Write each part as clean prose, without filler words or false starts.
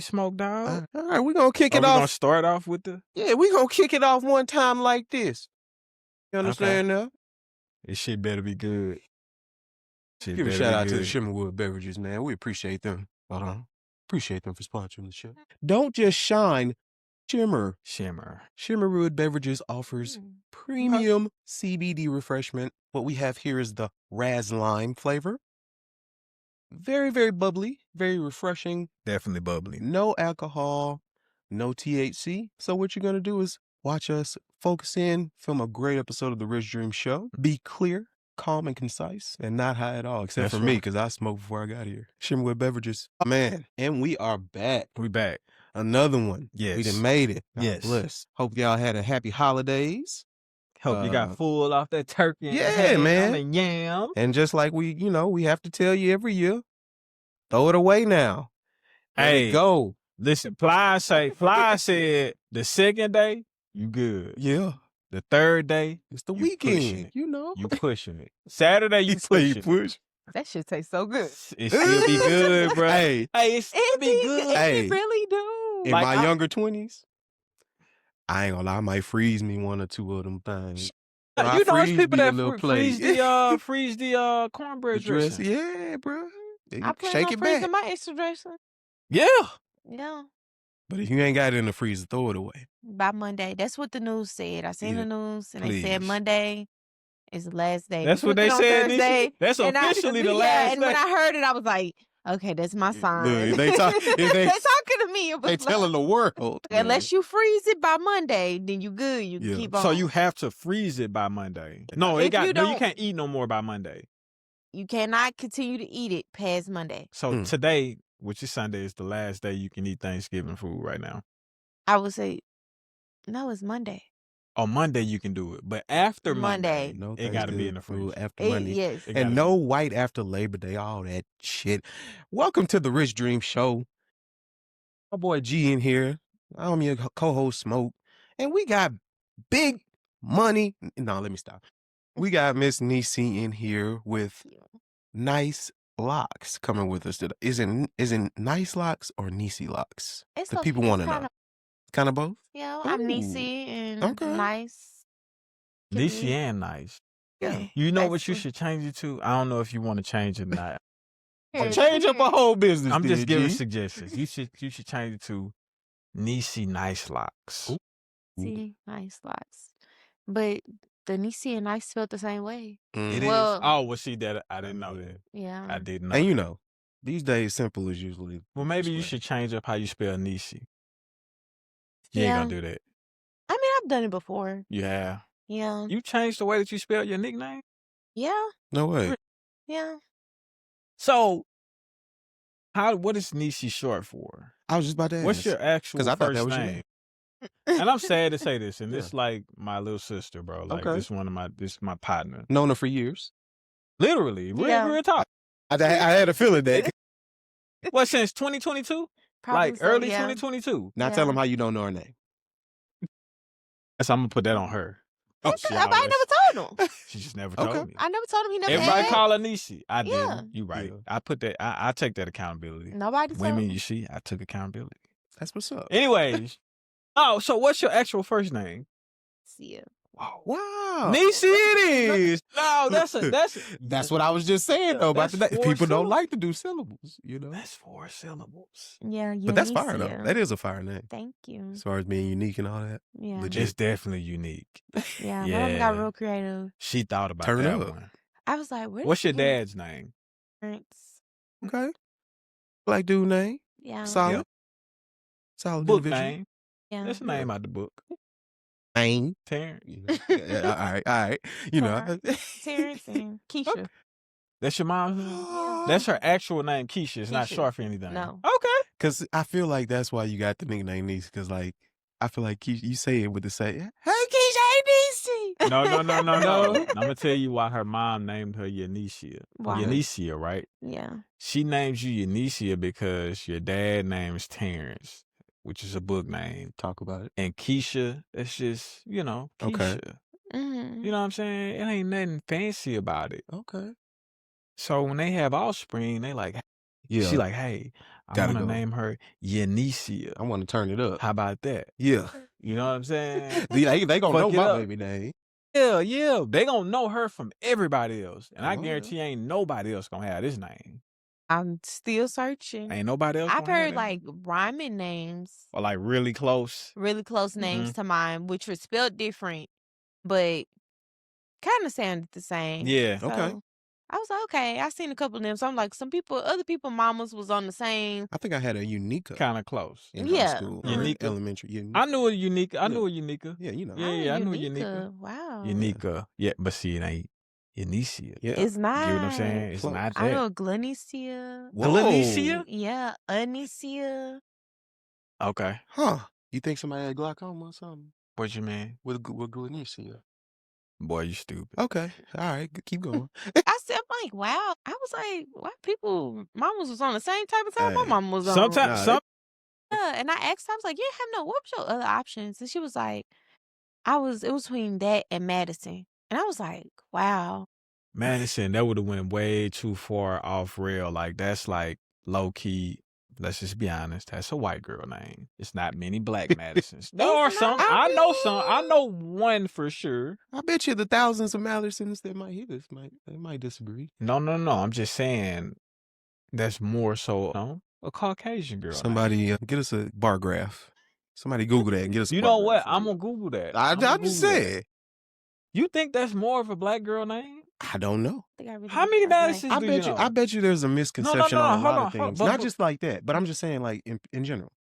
smoke, dog. All right, we're going to kick it We're off. going to start off with the... Yeah, we're going to kick it off one time like this. You understand now? This shit better be good. Give a shout out to the Shimmerwood Beverages, man. We appreciate them. Hold on. Appreciate them for sponsoring the show. Don't just shine, shimmer. Shimmerwood Beverages offers premium CBD refreshment. What we have here is the Raz Lime flavor. Very, very bubbly, very refreshing. Definitely bubbly. No alcohol, no THC. So what you're going to do is watch us focus in, film a great episode of the Rich Dream Show. Be clear, calm, and concise, and not high at all, except for me, because I smoked before I got here. Shimmerwood Beverages. Man, and we are back. We back. Another one. Yes. We done made it. God yes. Bless. Hope y'all had a happy holidays. Hope you got full off that turkey and ham man. And yam. And just like we have to tell you every year, throw it away now. Hey, go. Listen, Fly said the second day, you good. Yeah. The third day, it's the weekend. You pushing it. Saturday, you push. That shit tastes so good. It still be good, bro. Hey, it still be good. It really do. In my younger 20s, I ain't gonna lie, I might freeze me one or two of them things. You know, there's people that freeze the cornbread dressing. Yeah, bro. I plan on freezing my extra dressing. Yeah. Yeah. But if you ain't got it in the freezer, throw it away. By Monday. That's what the news said. I seen the news and they said Monday is the last day. That's what they said. That's officially the last day. And when I heard it, I was like, okay, that's my sign. Look, they talking to me. They telling the world. Unless you freeze it by Monday, then you good. You keep on. So you have to freeze it by Monday. No, you can't eat no more by Monday. You cannot continue to eat it past Monday. So today, which is Sunday, is the last day you can eat Thanksgiving food right now. I would say, no, it's Monday. On Monday you can do it, but after Monday it got to be in the freezer. After Monday, yes, and no white after Labor Day, all that shit. Welcome to the Rich Dream Show. My boy G in here. I'm your co-host Smoke, and we got big money. No, let me stop. We got Miss Nisi in here with nice locks coming with us today. Is it nice locks or Nisi locks? The people want to know. Kind of both? Yeah, I'm Nisi and nice. Nisi and nice. Yeah. You know what you should change it to? I don't know if you want to change it or not. Change up a whole business. I'm just giving suggestions. You should change it to Nisi Nice Locks. See, nice locks. But the Nisi and nice spelled the same way. It is. Oh, well, see that I didn't know that. Yeah. I didn't know. And you know, these days simple is usually. Well, maybe you should change up how you spell Nisi. You ain't gonna do that. I mean, I've done it before. You have? Yeah. You changed the way that you spell your nickname? Yeah. No way. Yeah. So, what is Nisi short for? I was just about to ask. What's your actual I thought first that was name? And I'm sad to say this, and this like my little sister, bro. Like this is my partner. Known her for years. Literally, real talk. I had a feeling that. What, since 2022? Like early 2022. Now tell them how you don't know her name. So I'm gonna put that on her. I never told him. She just never told me. I never told him. He never. Everybody call her Nisi. I did. Yeah. You right. Yeah. I put that. I take that accountability. Nobody told Women, him. you see, I took accountability. That's what's up. Anyways, so what's your actual first name? Sia. Wow. Nisi it is. No, that's what I was just saying though. About that, people don't like to do syllables, you know. That's 4 syllables. Yeah, but that's fire though. That is a fire name. Thank you. As far as being unique and all that. Yeah, it's definitely unique. Yeah, my mom got real creative. She thought about that one. I was like, what's your dad's name? Terrence. Okay. Black dude name. Yeah. Solid. Yep. Solid book individual. name. Yeah. That's the name out the book. Terrence. You know. All right. You know. Terrence and Keisha. Okay. That's your mom's name? That's her actual name, Keisha. It's not short for anything. No. Okay. Because I feel like that's why you got the nickname Nisi. Because like, I feel like Keisha, you say it with the say, hey Keisha, hey Nisi. No. I'm going to tell you why her mom named her Yanicia. Why? Yanicia, right? Yeah. She names you Yanicia because your dad name's Terrence, which is a book name. Talk about it. And Keisha, it's just, Keisha. Okay. Mm-hmm. You know what I'm saying? It ain't nothing fancy about it. Okay. So when they have offspring, they like, she like, hey, I want to name her Nicee. I want to turn it up. How about that? Yeah. You know what I'm saying? They gonna know my baby name. Yeah. They gonna know her from everybody else. And I guarantee ain't nobody else gonna have this name. I'm still searching. Ain't nobody else. I've heard like rhyming names. Or like really close. Really close names to mine, which were spelled different, but kind of sounded the same. Yeah. So okay. I was like, okay, I seen a couple of them. So I'm like, other people mamas was on the same. I think I had a Unica. Kind of close. In high school. Unica. Elementary. I knew a Unica. I knew a Unica. Yeah, you know. Yeah, I knew a Unica. Wow. Unica. Yeah, but see, it ain't Nicee. Yeah. It's not. You know what I'm saying? It's not that. I know Glenecia. Glenecia? Yeah, Anicia. Okay. Huh. You think somebody had glaucoma or something? What you mean? With Glenecia. Boy, you stupid. Okay. All right. Keep going. I said, I'm like, wow. I was like, why mamas was on the same type of time my mama was on. Sometimes. Yeah, and I asked her, I was like, you have no, what was your other options? And she was like, it was between that and Madison. And I was like, wow. Madison, that would have went way too far off rail. Like, that's like low key. Let's just be honest. That's a white girl name. It's not many black Madisons. There are some. I know some. I know one for sure. I bet you the thousands of Madisons that might hear this might disagree. No. I'm just saying that's more so a Caucasian girl. Somebody get us a bar graph. Somebody Google that and get us a You bar know what? graph. I'm going to Google that. I'm just saying. You think that's more of a black girl name? I don't know. How many Madisons do you know? I bet you there's a misconception on a lot of things. But, not just like that, but I'm just saying like in general.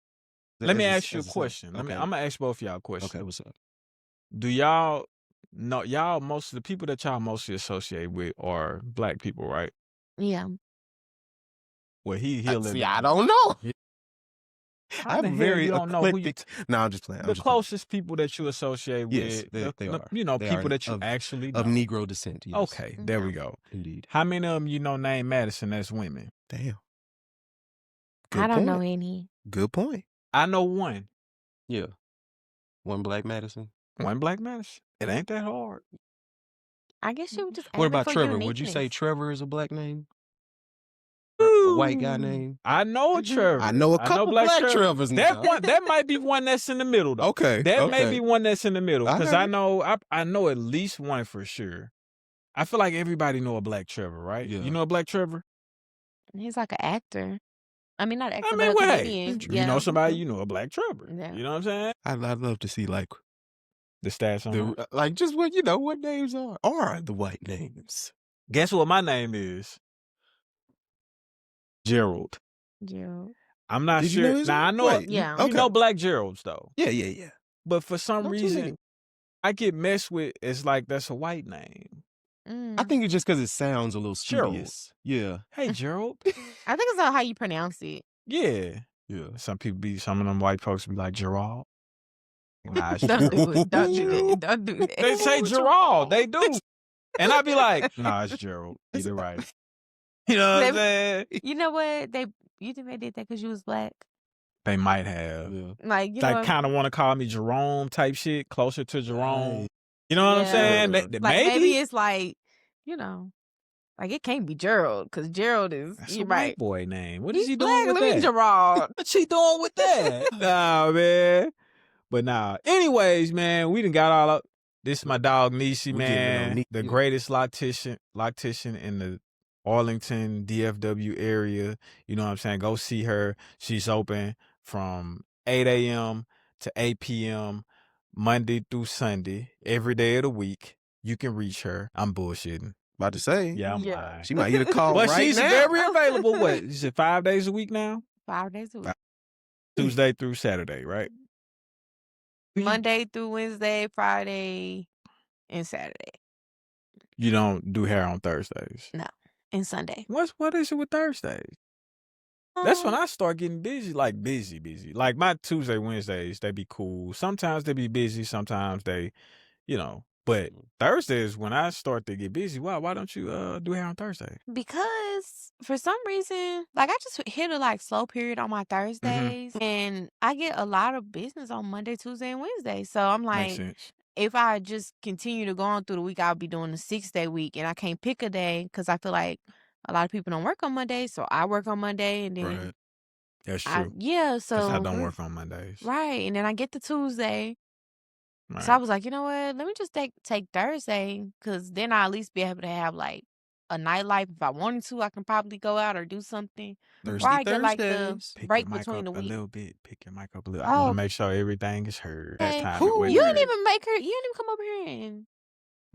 Let me ask you a question. I'm going to ask both of y'all a question. Okay, what's up? Do y'all know, most of the people that y'all mostly associate with are black people, right? Yeah. Well, I don't know. I'm very eclectic. No, I'm just playing. The closest people that you associate with, they are. You know, people that you actually know. Of Negro descent. Yes. Okay, there we go. Indeed. How many of them you know named Madison as women? Damn. I don't know any. Good point. I know one. Yeah. One black Madison. One black Madison. It ain't that hard. I guess you would just. What about Trevor? Would you say Trevor is a black name? A white guy name? I know a Trevor. I know a couple black Trevors now. That might be one that's in the middle, though. Okay. That may be one that's in the middle. Because I know at least one for sure. I feel like everybody know a black Trevor, right? Yeah. You know a black Trevor? He's like an actor. I mean, not an actor, but a comedian. You know somebody, you know a black Trevor. Yeah. You know what I'm saying? I'd love to see like the stats on like just what what names are the white names. Guess what my name is? Gerald. I'm not sure. Now I know. Yeah. You know Black Geralds though. Yeah. But for some reason, I get messed with. It's like that's a white name. I think it's just because it sounds a little studious. Yeah. Hey, Gerald. I think it's how you pronounce it. Yeah. Some of them white folks be like Gerald. Nah, don't do it. Don't do that. They say Gerald. They do. And I be like, nah, it's Gerald. Either right. You know what I'm saying? You know what? You think they did that because you was black? They might have. Yeah. Like, kind of want to call me Jerome type shit, closer to Jerome. You know what I'm saying? Maybe it's like, like it can't be Gerald because Gerald is That's a white boy name. What is he black. doing with Let me that? Gerald. What's he doing with that? Nah, man. But nah. Anyways, man, we done got all up. This is my dog Nisi, man. The greatest loctician in the Arlington, DFW area. You know what I'm saying? Go see her. She's open from 8 a.m. to 8 p.m. Monday through Sunday, every day of the week. You can reach her. I'm bullshitting. About to say. Yeah, I'm lying. She might get a call but right she's now. very available. What? Is it 5 days a week now? 5 days a week. Tuesday through Saturday, right? Monday through Wednesday, Friday, and Saturday. You don't do hair on Thursdays? No. And Sunday. What is it with Thursdays? That's when I start getting busy. Like my Tuesday, Wednesdays, they be cool. Sometimes they be busy. Sometimes they, but Thursday is when I start to get busy. Why don't you do hair on Thursday? Because for some reason, like I just hit a slow period on my Thursdays, and I get a lot of business on Monday, Tuesday, and Wednesday. So I'm like, Makes sense. If I just continue to go on through the week, I'll be doing a 6-day week, and I can't pick a day because I feel like a lot of people don't work on Monday, so I work on Monday, and then That's true. Yeah, Because I so don't work on Mondays. right, and then I get to Tuesday. So I Right. was like, you know what? Let me just take Thursday, because then I'll at least be able to have like a nightlife. If I wanted to, I can probably go out or do something. Or Thirsty I get like the Thursdays. Pick your break mic between up the a week. little bit. Pick your mic up a little. I Oh, want to make sure everything is heard. That okay. time. Who? You didn't even make her. You didn't even come over here and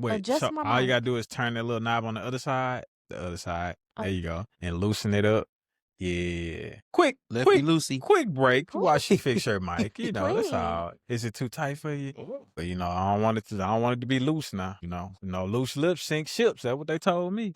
Wait, adjust so my all you mic. gotta do is turn that little knob on the other side. The other side. Oh. There you go. And loosen it up. Yeah. Quick Lefty Lucy. quick break while she Please. fix her mic. You know, that's Please. all. Is it too tight for you? But you know, I don't want it to be loose now. You know, loose lips sink ships. That's what they told me.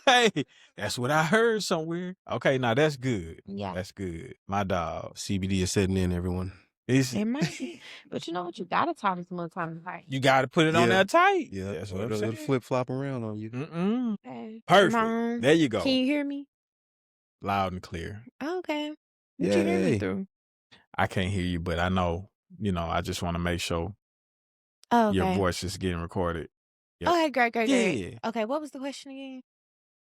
Hey, that's what I heard somewhere. Okay, now that's good. Yeah. That's good. My dog. CBD is setting in, everyone. It might be. But you know what? You gotta talk to some time tight. You got to put it on Yeah. there tight. Yeah, That's what I'm it'll saying. flip flop around on you. Okay. Perfect. There you go. Can you hear me? Loud and clear. Okay. What you hear me Yay. through? I can't hear you, but I know, I just want to make sure Oh, okay. your voice is getting recorded. Yep. Okay, great. Yeah. Okay, what was the question again?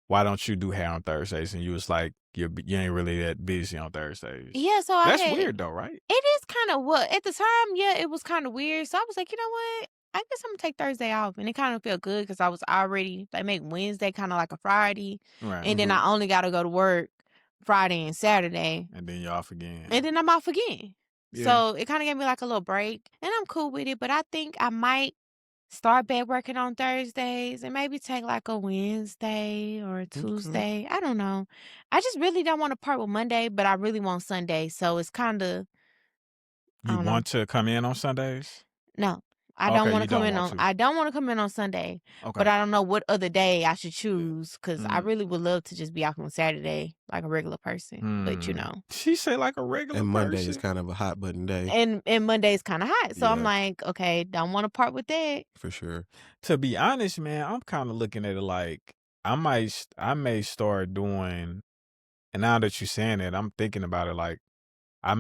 Why don't you do hair on Thursdays? And you was like, you ain't really that busy on Thursdays. Yeah, so That's weird though, right? It is kind of at the time, yeah, it was kind of weird. So I was like, you know what? I guess I'm gonna take Thursday off, and it kind of felt good because I was already they make Wednesday kind of like a Friday, Right. and then I only got to go to work Friday and Saturday, And then you're off again. and then I'm off again. Yeah. So it kind of gave me like a little break, and I'm cool with it. But I think I might start back working on Thursdays and maybe take like a Wednesday or a Tuesday. I don't know. I just really don't want to part with Monday, but I really want Sunday. So it's kind of You want to come in on Sundays? no. I don't Okay, want you to come don't in want on. to. I don't want to come in on Sunday, Okay. but I don't know what other day I should choose because I Mm. really would love to just be off on Saturday like a regular person. But you know, She say like a regular And Monday person. is kind of a hot button day. and Monday's kind of hot, so I'm Yeah. like, okay, don't want to part with that. For sure. To be honest, man, I'm kind of looking at it like I may start doing, and now that you're saying it, I'm thinking about it like I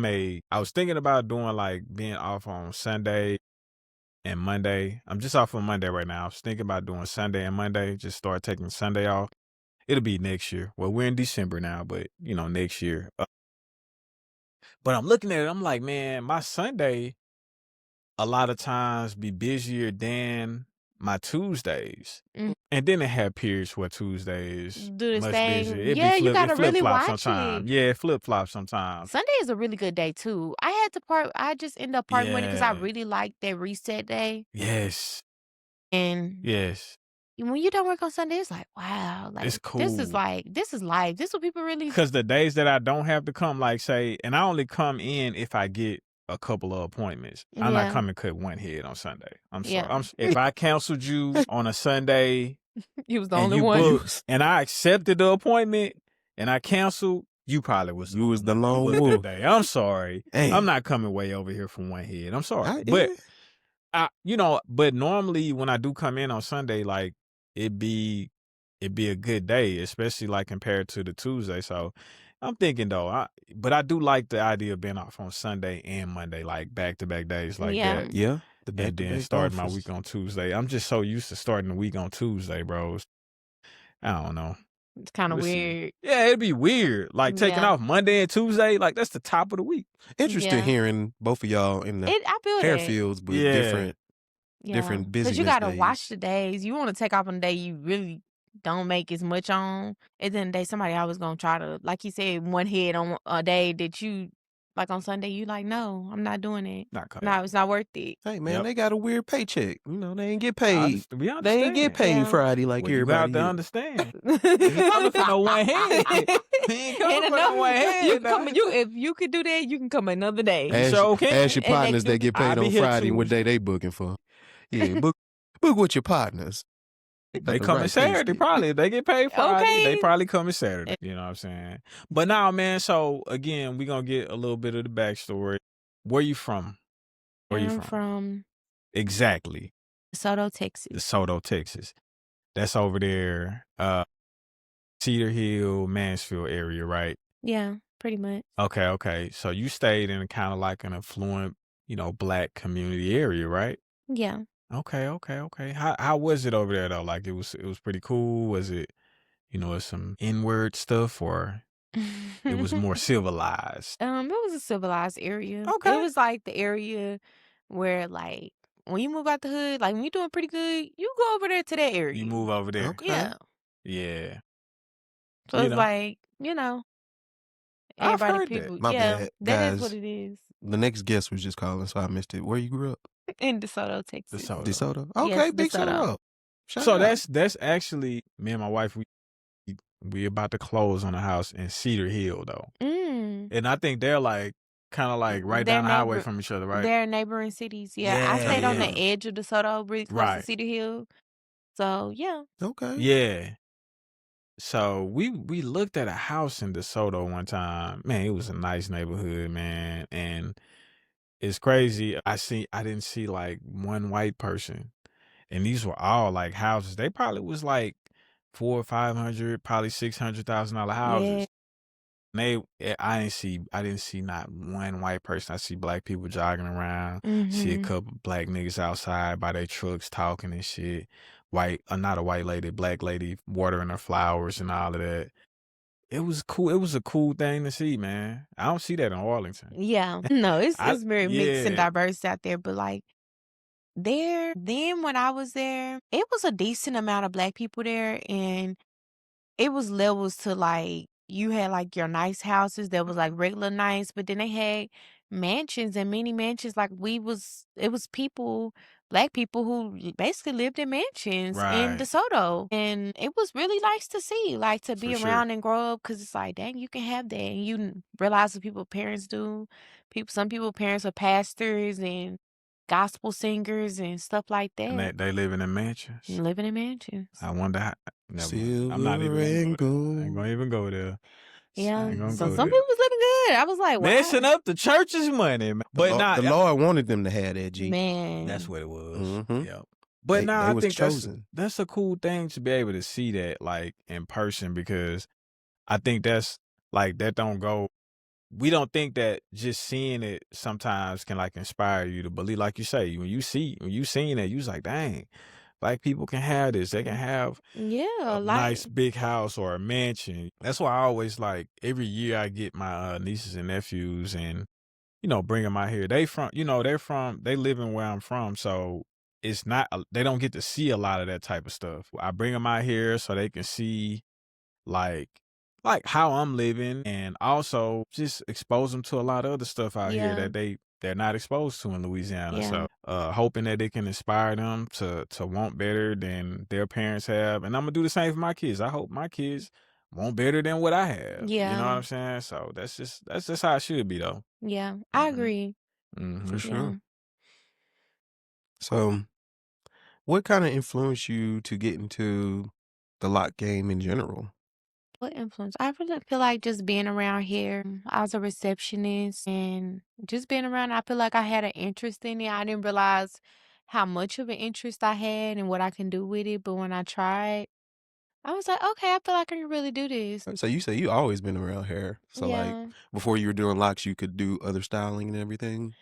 was thinking about doing like being off on Sunday and Monday. I'm just off on Monday right now. I was thinking about doing Sunday and Monday, just start taking Sunday off. It'll be next year. Well, we're in December now, but next year. But I'm looking at it, I'm like, man, my Sunday a lot of times be busier than my Tuesdays. And then it had periods where Tuesdays Do this much thing. busier. Yeah, you gotta really flip-flop watch sometimes. it. Yeah, flip-flop sometimes. Sunday is a really good day too. I had to part. I just ended up parting with it because I Yeah. really liked that reset day. Yes. And Yes. when you don't work on Sunday, it's like, wow, like It's this is cool. life. This is what people really. Because the days that I don't have to come, like say, and I only come in if I get a couple of appointments. I'm not Yeah. coming cut one head on Sunday. I'm sorry. Yeah. If I canceled you on a Sunday You was the and only you one. booked, and I accepted the appointment and I canceled, you probably was You was the lone booked wolf. that day. I'm sorry. Hey. I'm not coming way over here from one head. I'm sorry. Yeah. But but normally when I do come in on Sunday, like it'd be a good day, especially like compared to the Tuesday. So I'm thinking though, but I do like the idea of being off on Sunday and Monday, like back-to-back days like Yeah. that. Yeah. The And back-to-back then starting my offers. week on Tuesday. I'm just so used to starting the week on Tuesday, bros. I don't know. It's kind of We'll see. weird. Yeah, it'd be weird. Like taking Yeah. off Monday and Tuesday, like that's the top of the week. Interesting Yeah. hearing both of y'all in the I feel hair that. fields with Yeah. different Yeah. busyness Because you gotta watch days. the days. You want to take off on the day you really don't make as much on, and then somebody always gonna try to, like you said, one head on a day that you like on Sunday. You like, no, I'm not doing it. Not coming. No, it's not worth it. Hey man, Yep. they got a weird paycheck. They ain't get paid. We understand. They ain't get paid Yeah. Friday like Well, you got everybody to else. understand. You coming for no one head. You ain't coming for no one head. You come, if you could do that, you can come another day. Ask, sure can. ask your And partners next that get I'll paid be on here Friday what Tuesday. day they booking for. Yeah, book with your partners. They coming Saturday probably. They get paid Friday. They Okay. probably coming Saturday. You know what I'm saying? But now, man, so again, we're going to get a little bit of the backstory. Where you from? Where you I'm from? from Exactly. DeSoto, Texas. DeSoto, Texas. That's over there, Cedar Hill, Mansfield area, right? Yeah, pretty much. Okay. So you stayed in kind of like an affluent, Black community area, right? Yeah. Okay. How was it over there though? Like it was pretty cool. Was it, it's some inward stuff or? it was more civilized? It was a civilized area. It Okay. was like the area where, like, when you move out the hood, like when you doing pretty good, you go over there to that area. You move over there. Okay. Yeah. Yeah. So You it's know. like, I've everybody heard that. people. My Yeah, bad, that is what guys. it is. The next guest was just calling, so I missed it. Where you grew up? In DeSoto, Texas. DeSoto. DeSoto. Yes, Okay, big DeSoto. shout out. Shout So out. that's actually me and my wife. We about to close on a house in Cedar Hill though, and I think they're like kind of like right They're down the highway neighbor- from each other, right? They're neighboring cities. Yeah, I stayed on the edge of DeSoto, really close to Right. Cedar Hill. So yeah. Okay. Yeah. So we looked at a house in DeSoto one time. Man, it was a nice neighborhood, man, and it's crazy. I didn't see like one white person, and these were all like houses. They probably was like $400,000 or $500,000, probably $600,000 houses. Yeah. I didn't see not one white person. I see black people jogging around. See a couple black niggas outside by their trucks talking and shit. Not a white lady, black lady watering her flowers and all of that. It was cool. It was a cool thing to see, man. I don't see that in Arlington. Yeah. No, it's very mixed and Yeah. diverse out there, but like then when I was there, it was a decent amount of black people there, and it was levels to like you had like your nice houses that was like regular nice, but then they had mansions and mini mansions. Like it was black people who basically lived in mansions in Right. DeSoto, and it was really nice to see, like to be For sure. around and grow up, because it's like, dang, you can have that, and you realize what people's parents do. Some people's parents are pastors and gospel singers and stuff like And that. they living in mansions. Living in mansions. I wonder how. Never mind. Silver I'm not even and gonna go there. I ain't gold. gonna even go there. Yeah. I ain't gonna So go some there. people was living good. I was like, wow. Messing up the church's money, man. But The Lord wanted them to have that, G. Man. That's what it was. Mhm. Yep. But They I was think chosen. that's a cool thing to be able to see that like in person, because I think that's like that don't go. We don't think that just seeing it sometimes can like inspire you to believe, like you say, when you seen it, you was like, dang, black people can have this. They can have Yeah, a like nice big house or a mansion. That's why I always like every year I get my nieces and nephews and bring them out here. They live in where I'm from, so it's not they don't get to see a lot of that type of stuff. I bring them out here so they can see like how I'm living, and also just expose them to a lot of other stuff out here Yeah. that they're not exposed to in Louisiana. Yeah. So hoping that it can inspire them to want better than their parents have. And I'm gonna do the same for my kids. I hope my kids want better than what I have. You know what Yeah. I'm saying? So that's just how it should be though. Yeah. I Mhm. agree. Mhm. For sure. Yeah. So, what kind of influenced you to get into the lock game in general? What influence? I really feel like just being around here. I was a receptionist, and just being around, I feel like I had an interest in it. I didn't realize how much of an interest I had and what I can do with it. But when I tried, I was like, okay, I feel like I can really do this. So you say you always been around hair. So like Yeah. before you were doing locks, you could do other styling and everything.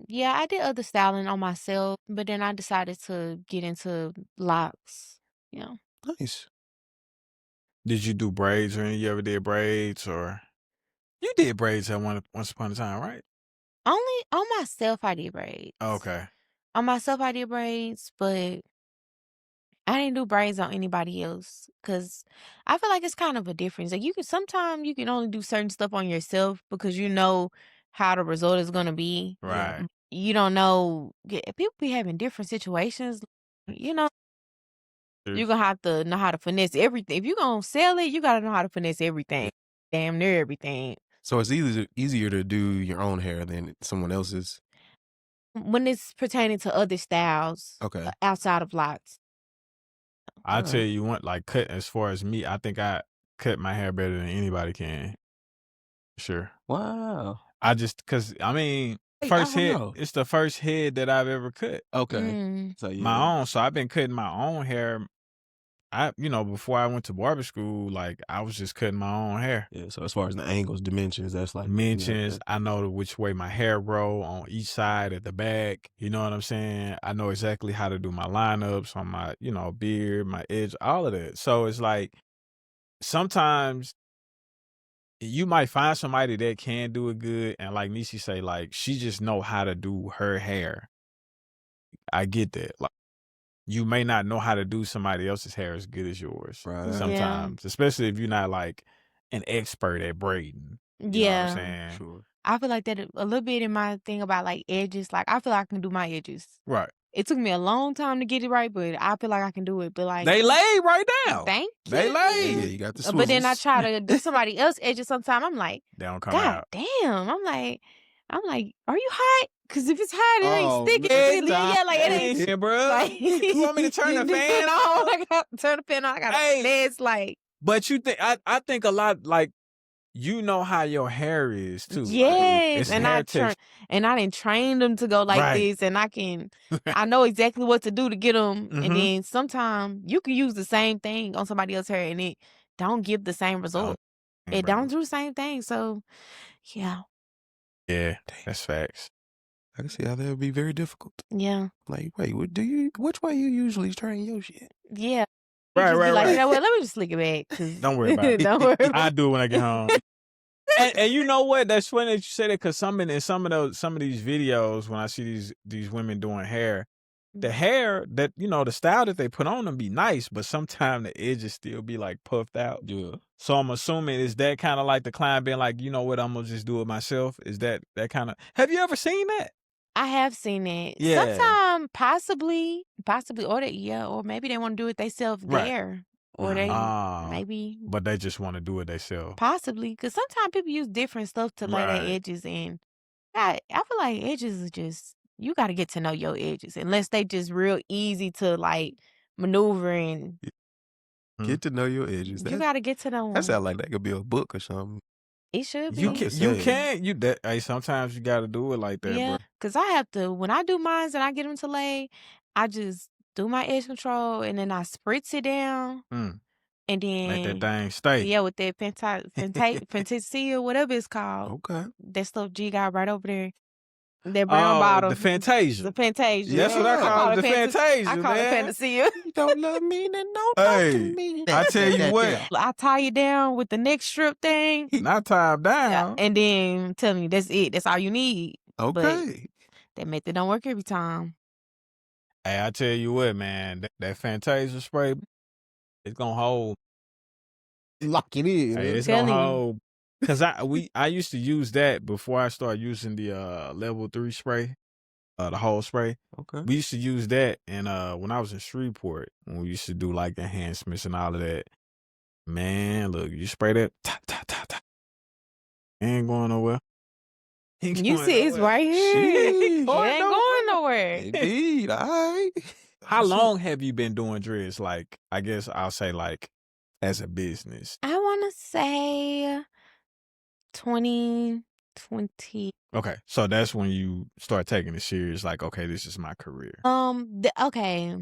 Yeah, I did other styling on myself, but then I decided to get into locks. Yeah. Nice. Did you do braids or you ever did braids or you did braids at once upon a time, right? Only on myself I did braids. Okay. On myself I did braids, but I didn't do braids on anybody else, because I feel like it's kind of a difference. Like sometimes you can only do certain stuff on yourself because you know how the result is gonna be. Right. You don't know. People be having different situations. You're gonna have to know how to finesse everything. If you're gonna sell it, you gotta know how to finesse everything. Damn near everything. So it's easier to do your own hair than someone else's. When it's pertaining to other styles Okay. outside of locks. I'll tell Alright. you what, like cut as far as me, I think I cut my hair better than anybody can. Sure. Wow. Cause I mean, Hey, I first don't head, know. it's the first head that I've ever cut. Okay. Mm. So My own. So I've been cutting my own hair. Before I went to barber school, like I was just cutting my own hair. Yeah. So as far as the angles, dimensions, that's like Dimensions, I know which way my hair grow on each side at the back. You know what I'm saying? I know exactly how to do my lineups on my, beard, my edge, all of that. So it's like sometimes you might find somebody that can do it good, and like Nisi say, like she just know how to do her hair. I get that. Like you may not know how to do somebody else's hair as good as yours sometimes, especially if you're not like an expert at braiding. You know what I'm saying? Sure. I feel like that a little bit in my thing about like edges. Like I feel like I can do my edges. Right. It took me a long time to get it right, but I feel like I can do it. But like they laid right now. Thank you. They laid. Yeah, you got the swivels. But then I try to do somebody else's edges sometime. I'm like, They don't come God out. damn. I'm like, are you hot? Because if it's hot, it ain't sticking. man, Yeah, like it ain't. Yeah, bro. Like, You want me to turn the fan on? I got to turn the fan on. I got Hey. it's like. But you think I think a lot like you know how your hair is too. Yes, like, and I didn't train them to go like this, and I know exactly what to do to get them. And then sometimes you can use the same thing on somebody else's hair, and it don't give the same result. It don't do the same thing. So, yeah, that's facts. I can see how that would be very difficult. Yeah. Like, wait, which way you usually train your shit? Yeah. Right. Like, you know what? Let me just slick it back. Don't worry about it. Don't worry about I do it when I get home. and you know what? That's funny that you said it because some of these videos when I see these women doing hair, the hair that the style that they put on them be nice, but sometimes the edges still be like puffed out. Yeah. So I'm assuming is that kind of like the client being like, you know what, I'm gonna just do it myself. Is that kind of? Have you ever seen that? I have seen it. Yeah. Sometimes possibly, or maybe they want to do it themselves there. Or they maybe. But they just want to do it themselves. Possibly. Because sometimes people use different stuff to lay their edges in. I feel like edges is just, you got to get to know your edges. Unless they just real easy to like maneuver and. Get to know your edges. You got to get to know them. That sounds like that could be a book or something. It should be. Sometimes you got to do it like that, yeah, bro. because I have to, when I do mine and I get them to lay, I just do my edge control and then I spritz it down. And then make that thing stay. Yeah, with that Fantasia, whatever it's called. Okay. That stuff G got right over there. That brown bottle. The Fantasia. The Fantasia. That's what I call it, the Fantasia, I call it Fantasia. You don't love me, then don't talk to me. I tell you what. I tie you down with the neck strip thing. Not tied down. And then tell me that's it. That's all you need. Okay. But that method don't work every time. Hey, I tell you what, man. That Fantasia spray, it's going to hold. Lock it in. Hey, it's going to hold. Because I used to use that before I started using the level 3 spray, the whole spray. Okay. We used to use that, and when I was in Shreveport, when we used to do like enhancements and all of that, man, look, you spray that, ain't going nowhere. You see, it's right here. It ain't going nowhere. Indeed, all right. How long have you been doing dreads? Like, I guess I'll say like as a business. I want to say 2020. Okay, so that's when you start taking it serious. Like, okay, this is my career. Okay.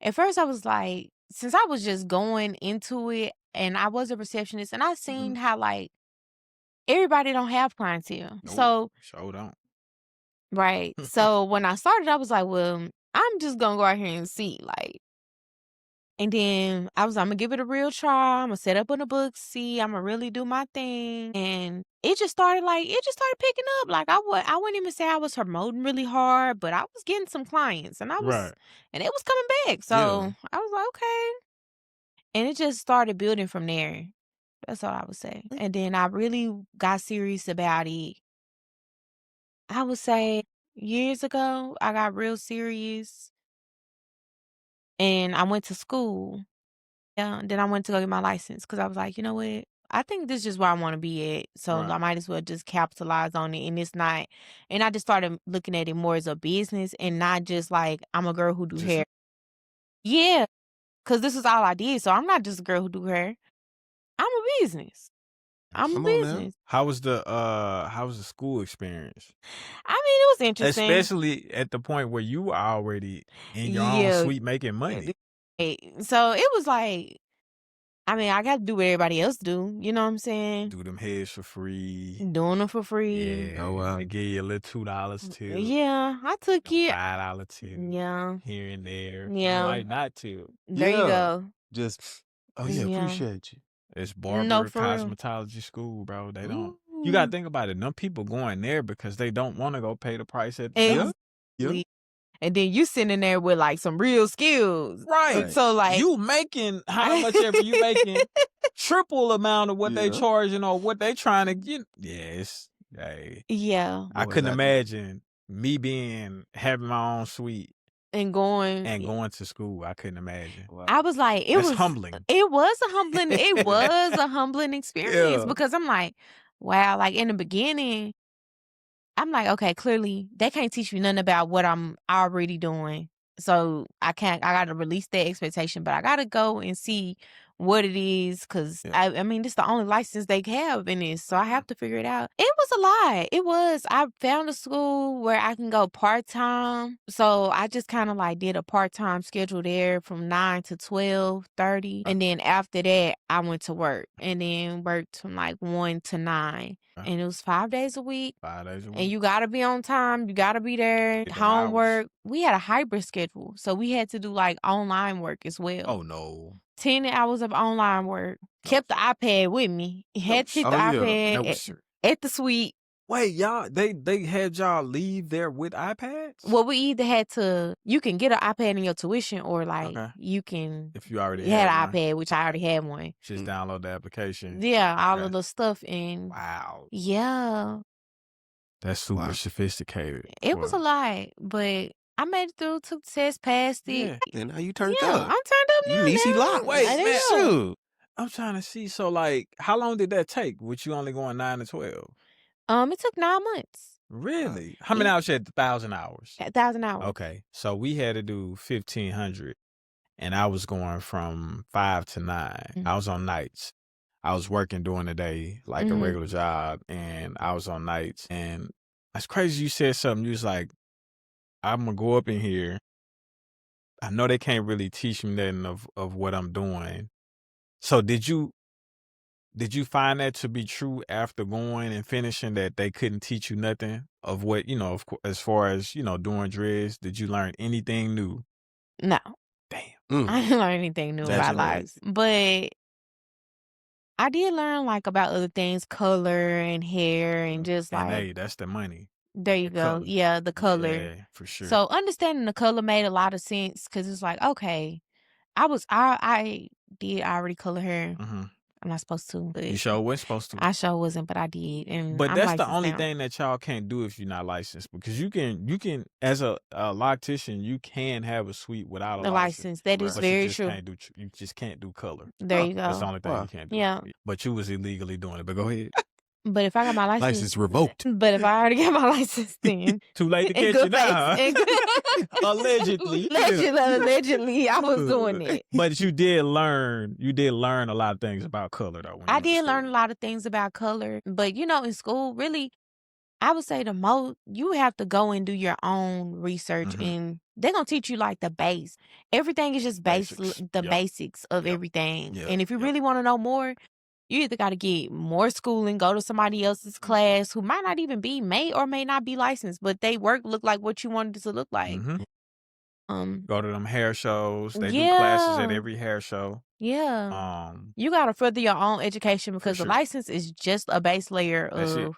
At first, I was like, since I was just going into it, and I was a receptionist, and I seen how like everybody don't have clientele. Nope, so don't. Right. So when I started, I was like, well, I'm just gonna go out here and see, like. And then I'm gonna give it a real try. I'm gonna set up on the book, see, I'm gonna really do my thing. And it just started picking up. Like I wouldn't even say I was promoting really hard, but I was getting some clients and and it was coming back. So I was like, okay. And it just started building from there. That's all I would say. And then I really got serious about it. I would say years ago, I got real serious. And I went to school. Yeah, then I went to go get my license because I was like, you know what? I think this is just where I want to be at. So I might as well just capitalize on it. And it's not. And I just started looking at it more as a business and not just like I'm a girl who do hair. Yeah, because this is all I did. So I'm not just a girl who do hair. I'm a business. I'm a business. How was the school experience? I mean, it was interesting. Especially at the point where you were already in your own suite making money. So it was like, I mean, I got to do what everybody else do. You know what I'm saying? Do them heads for free. Doing them for free. Yeah. Oh, wow. They give you a little $2 too. Yeah, I took it. $5 too. Yeah. Here and there. Yeah. Like not to. There you go. Just, appreciate you. It's No, barber for real. cosmetology school, bro. They don't. You gotta think about it. Them people going there because they don't want to go pay the price at the shop. Exactly. And then you sitting there with like some real skills. Right. So like you making how much ever you making triple amount of what they charging or what they trying to get. Yes. Hey. Yeah. I couldn't imagine me having my own suite And going to school. I couldn't imagine. Wow. I was like, That's humbling. It was a humbling experience because I'm like, wow, like in the beginning, I'm like, okay, clearly they can't teach me nothing about what I'm already doing. So I gotta release that expectation, but I gotta go and see what it is because I mean, this is the only license they have in this. So I have to figure it out. It was a lot. It was. I found a school where I can go part-time. So I just kind of like did a part-time schedule there from 9 to 12:30. And then after that, I went to work and then worked from like 1 to 9. And it was 5 days a week. 5 days a week. And you gotta be on time. You gotta be there. Get them Homework. We had a hybrid schedule. So we had to do like online work as well. Oh no. 10 hours of online work. Kept the iPad with me. Had to keep the iPad at the suite. Wait, y'all, they had y'all leave there with iPads? Well, we either had to, you can get an iPad in your tuition or like you can, if you already had had an iPad, which I already had one. Just download the application. Yeah, all of the stuff and wow. Yeah. That's super sophisticated. It was a lot, but I made it through, took the test, passed it. Yeah. And now you turned Yeah, up. I'm turned up now. You Nisi Locs. Wait, I man. know. Shoot. I'm trying to see. So, like, how long did that take? With you only going 9 to 12? It took 9 months. Really? How many hours you had? 1,000 hours. 1,000 hours. Okay, so we had to do 1,500, and I was going from 5 to 9. I was on nights. I was working during the day like a regular job, and I was on nights. And that's crazy. You said something. You was like, "I'm gonna go up in here. I know they can't really teach me nothing of what I'm doing." So did you find that to be true after going and finishing, that they couldn't teach you nothing of what, as far as, doing dreads? Did you learn anything new? No. Damn. I didn't learn anything new about lives. But I did learn like about other things, color and hair and just And like, hey, that's the money. there you go. color. Yeah, the color. Yeah, for sure. So understanding the color made a lot of sense because it's like, okay, I did already color hair. I'm not supposed to. But You sure wasn't supposed to. I sure wasn't, but I did. And But I'm that's the licensed only now. thing that y'all can't do if you're not licensed, because you can as a loctician, you can have a suite without a The license. That is but very you just true. you just can't do color. There you That's the go. only thing you can't do. Yeah. But you was illegally doing it. But go ahead. But if I got my license, License revoked. But if I already got my license, then Too late to in catch you good now. faith. Allegedly. Allegedly, I was doing it. But you did learn a lot of things about color though. When I you went to did learn a school. lot of things about color, but in school, really, I would say the most you have to go and do your own research, and they're gonna teach you like the base. Everything is just Basics. the Yep. basics of Yep. everything. Yep. And if you Yep. really want to know more, you either got to get more schooling, go to somebody else's class who might not even may or may not be licensed, but they work look like what you wanted it to look like. Go to them hair shows. They do classes at every hair show. Yeah. You got to further your own education because the sure. license is just a base layer That's it. of.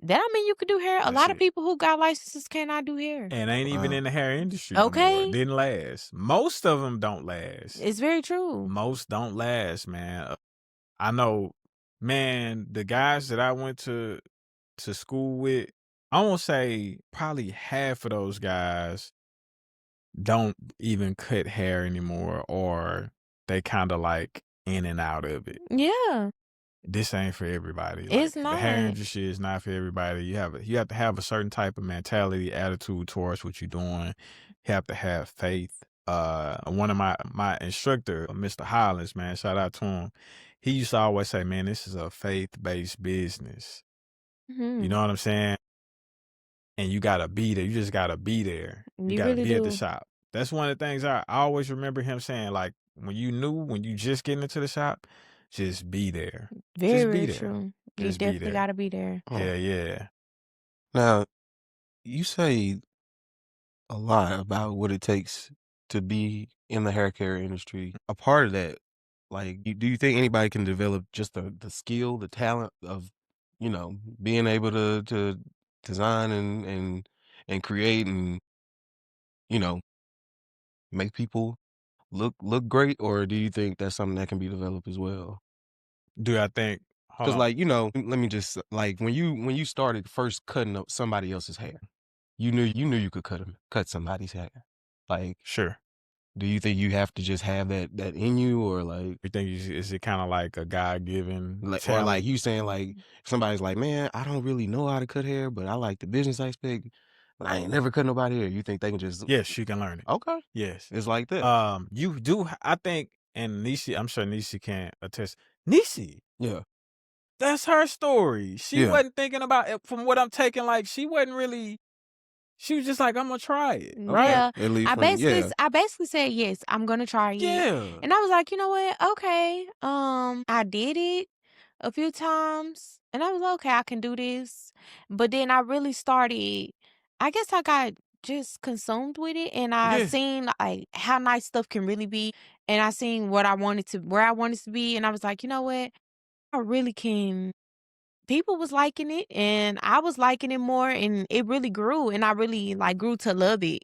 That don't mean you could do hair. A That's lot of it. people who got licenses cannot do hair. And ain't even in the hair industry no more. Okay. Didn't last. Most of them don't last. It's very true. Most don't last, man. I know, man, the guys that I went to school with, I won't say probably half of those guys don't even cut hair anymore, or they kind of like in and out of it. Yeah. This ain't for everybody. It's The hair not. industry is not for everybody. You have to have a certain type of mentality, attitude towards what you're doing. You have to have faith. One of my instructor, Mr. Hollins, man, shout out to him. He used to always say, man, this is a faith-based business. You know what I'm saying? And you gotta be there. You just gotta be there. You gotta really be at the do. shop. That's one of the things I always remember him saying, like, when you just getting into the shop, just be there. Very, Just be very there. true. You Just be definitely there. got to be there. Yeah, yeah. Now, you say a lot about what it takes to be in the hair care industry. A part of that Like, do you think anybody can develop just the skill, the talent of, being able to design and create and, you know, make people look great, or do you think that's something that can be developed as well? Do I think? Hold Because, on. like, let me just like when you started first cutting up somebody else's hair, you knew you could cut somebody's hair. Like, Sure. do you think you have to just have that in you, or like, You think is it kind of like a God-given or talent? like you saying like somebody's like, man, I don't really know how to cut hair, but I like the business aspect. But I ain't never cut nobody hair. You think they can just Yes, you can learn it. okay? Yes. It's like that. You do. I think, and Nisi, I'm sure Nisi can attest. Nisi, Yeah. that's her story. She Yeah. wasn't thinking about it from what I'm taking. Like, she wasn't really. She was just like, I'm gonna try it, right? Yeah. At least I from I basically said, yes, I'm gonna try it. Yeah. And I was like, you know what? Okay. I did it a few times and I was like, okay, I can do this. But then I really started, I guess I got just consumed with it and I Yes. seen like how nice stuff can really be. And I seen where I wanted to be. And I was like, you know what? I really can. People was liking it and I was liking it more and it really grew and I really like grew to love it.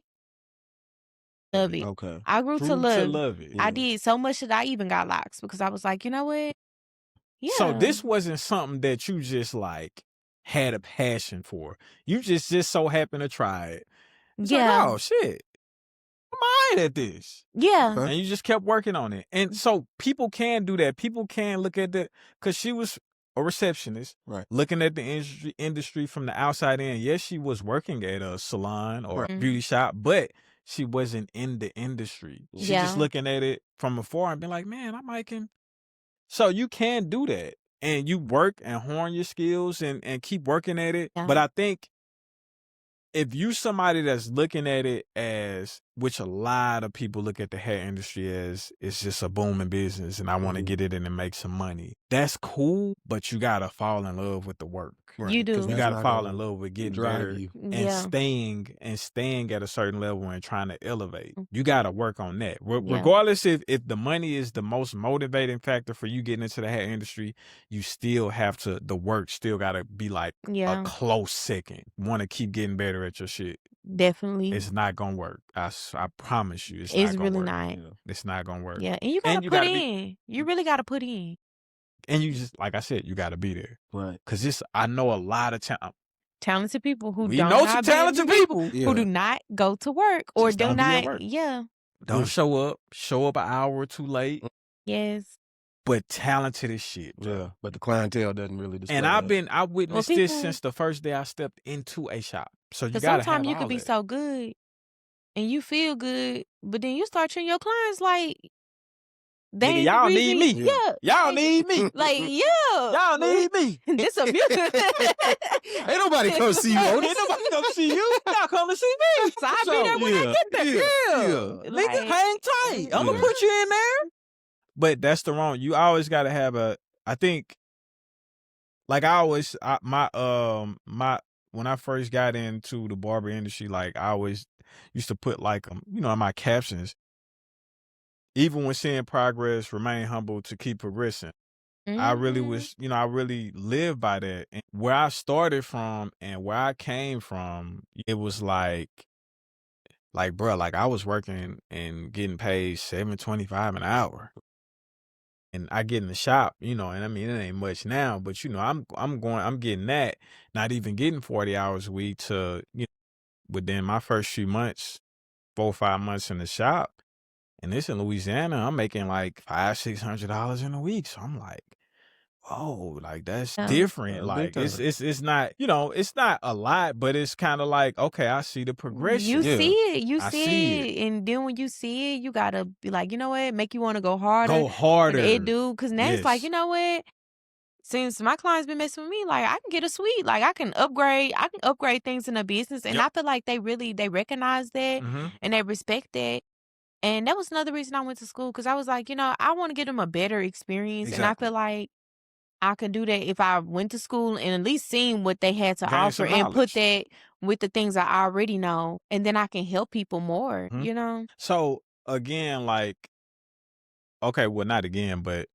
Love it. Okay. I grew to Grew to love. love it. I Yeah. did so much that I even got locks because I was like, you know what? Yeah. So this wasn't something that you just like had a passion for. You just so happened to try it. It's like, Yeah. oh shit, I'm all right at this. Yeah. Okay. And you just kept working on it. And so people can do that. People can look at the, because she was a receptionist, Right. looking at the industry from the outside in. Yes, she was working at a salon or a Right. beauty shop, but she wasn't in the industry. She just Yeah. looking at it from afar and being like, man, I might can. So you can do that. And you work and hone your skills and keep working at it. Yeah. But I think if you somebody that's looking at it as, which a lot of people look at the hair industry as, it's just a booming business and I want to get it in and make some money. That's cool, but you gotta fall in love with the work. Right. You do. You That's gotta not fall gonna in love with getting drive better you. and Yeah. staying at a certain level and trying to elevate. You gotta work on that. Yeah. Regardless if the money is the most motivating factor for you getting into the hair industry, you still have to, the work still gotta be like a Yeah. close second. Want to keep getting better at your shit. Definitely. It's not gonna work. I promise you, it's It's not gonna really work. not. Yeah. It's not gonna work. Yeah. And you gotta And you put gotta in. You really gotta put in. And you just, like I said, you gotta be there. Right. Cause I know a lot of time. Talented people who We don't know how some to be talented people. who do not go to work or Just do don't be at not. work. Yeah. Don't show up an hour or two late, Yes. but talented as shit, bro. Yeah. But the clientele doesn't really display And that. I witnessed this people- since the first day I stepped into a shop. So you Because gotta have sometimes you all could be that. so good and you feel good, but then you start treating your clients like they Nigga, ain't y'all the need reason- me. Yeah. Y'all like- need me. Like, yeah. Y'all need me. This a music. Ain't nobody come see you, Otis. Ain't nobody come see you. Y'all come to see me. So I be there when I get there. Yeah. Like- Nigga, hang tight. I'm gonna put you in there. But that's the wrong. You always gotta have I think, like when I first got into the barber industry, like I always used to put like, in my captions, even when seeing progress, remain humble to keep progressing. I really was, I really lived by that. And where I started from and where I came from, it was like, bro, like I was working and getting paid $7.25 an hour. And I get in the shop, and I mean, it ain't much now, but I'm getting that, not even getting 40 hours a week to, within my first few months, 4 or 5 months in the shop. And this in Louisiana, I'm making like $500-$600 in a week. So I'm like, whoa, like that's different. Like it's not, it's not a lot, but it's kind of like, okay, I see the progression. You see it. You I see see it. And then when you see it, you gotta be like, you know what? Make you want to go harder. Go harder. And it do. Because now it's like, Yes. you know what? Since my clients been messing with me, like I can get a suite. Like I can upgrade things in a business. And I feel like they recognize that Mhm. and they respect that. And that was another reason I went to school. Because I was like, I want to get them a better experience. And I Exactly. feel like I could do that if I went to school and at least seen what they had to Gain offer some and put knowledge. that with the things I already know. And then I can help people more, Mhm. So again, like Okay, well, not again, but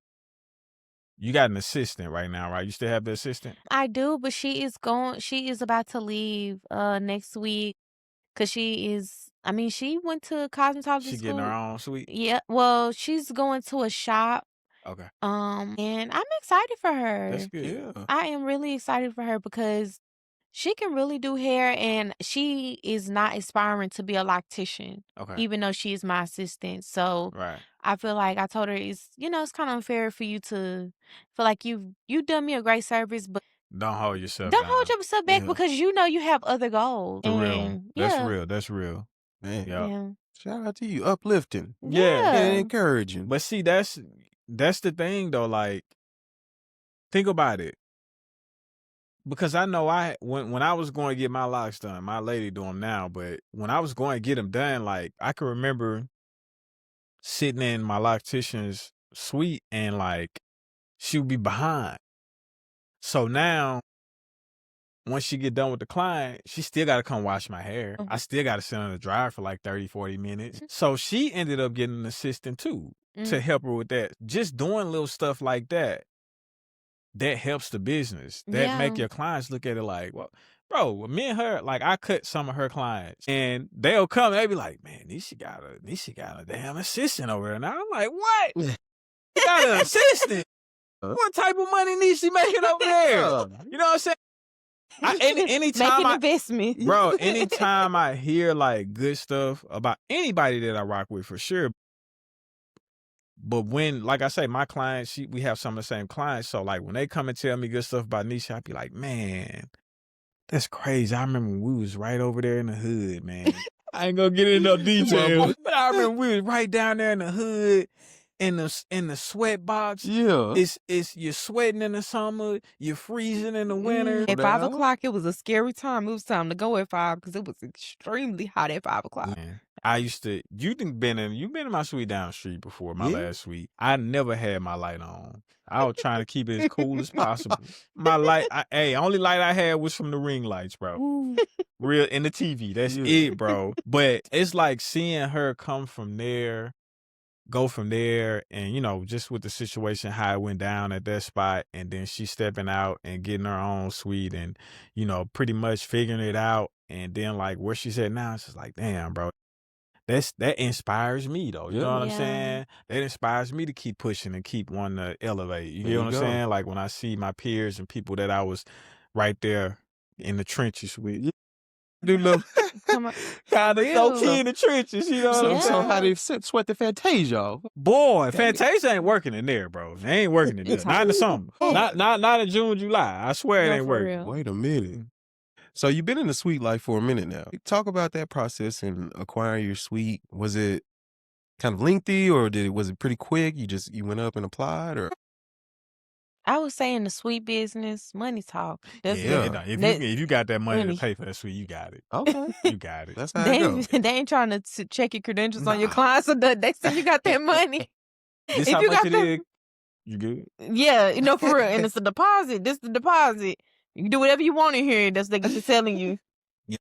you got an assistant right now, right? You still have the assistant? I do, but she is about to leave next week because she went to cosmetology She getting her school. own suite? Yeah, well, she's going to a shop. Okay. And I'm excited for her. That's good. Yeah. I am really excited for her because she can really do hair, and she is not aspiring to be a loctician, Okay. even though she is my assistant. So Right. I feel like I told her it's kind of unfair for you to feel like you've done me a great service, but Don't hold yourself don't down. hold yourself back Yeah. because you have other goals. For real. And That's yeah, real. That's real. Man. Yeah. yeah, Shout out to you. Uplifting Yeah. and yeah. encouraging. But see, that's the thing though. Like, think about it. Because I know when I was going to get my locks done, my lady do them now, but when I was going to get them done, like, I can remember sitting in my loctician's suite and like she would be behind. So now, once she get done with the client, she still got to come wash my hair. I still got to sit on the dryer for like 30, 40 minutes. So she ended up getting an assistant too to help her with that. Just doing little stuff like that. That helps the business. That make Yeah. your clients look at it like, well, bro, me and her, like, I cut some of her clients and they'll come and they be like, man, Nisi got a damn assistant over there. Now I'm like, what? You got an assistant? What type of money Nisi making over there? You know what I'm saying? Anytime investment. bro, anytime I hear like good stuff about anybody that I rock with, for sure. But when, like I say, my clients, we have some of the same clients. So like when they come and tell me good stuff about Nisi, I be like, man, that's crazy. I remember when we was right over there in the hood, man. I ain't gonna get into no details, but I remember we was right down there in the hood, in the sweat box. Yeah. It's you're sweating in the summer, you're freezing in the winter. At 5 o'clock, it was a scary time. It was time to go at 5 because it was extremely hot at 5 o'clock. Man, I used to. You've been in my suite down the street before, my Yeah. last suite. I never had my light on. I was trying to keep it as cool as possible. My light, only light I had was from the ring lights, bro. Real in the TV. That's it, bro. But it's like seeing her come from there, go from there, and just with the situation how it went down at that spot, and then she stepping out and getting her own suite, and pretty much figuring it out, and then like where she's at now, it's just like, damn, bro. That inspires me though. You know what I'm saying? That inspires me to keep pushing and keep wanting to elevate. You get what I'm saying? Like when I see my peers and people that I was right there in the trenches with. Do little kind of low key in the trenches, you know what I'm saying? So how they sweat the Fantasia off? Boy, Fantasia ain't working in there, bro. They ain't working in there. Not in the summer. Not in June, July. I swear it ain't working. Real. Wait a minute. So you've been in the suite life for a minute now. Talk about that process and acquiring your suite. Was it kind of lengthy or was it pretty quick? You went up and applied, or? I would say in the sweet business, money talk. That's If you got that money to pay for that suite, you got it. Okay. You got it. That's how it goes. They ain't trying to check your credentials on your clients, so they say you got that money. This If how you much got it that- is. You good? Yeah, for real. And it's a deposit. This the deposit. You can do whatever you want in here. That's what they're telling you. Yeah.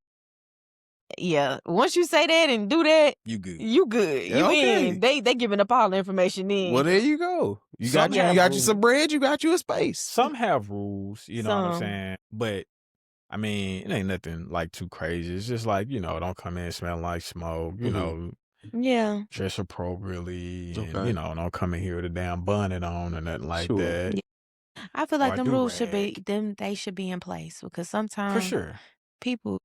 Yeah. Once you say that and do that, You good. you good. Yeah, You okay. in. They giving up all the information in. Well, there you go. You got you some bread. You got you a space. Some have rules, you know what I'm Some. saying? But I mean, it ain't nothing like too crazy. It's just like, don't come in smelling like smoke, Yeah. dress appropriately, and Okay. don't come in here with a damn bonnet on or nothing like Sure. that. I feel like Or them rules should be do-rag. they should be in place because For sometimes sure. people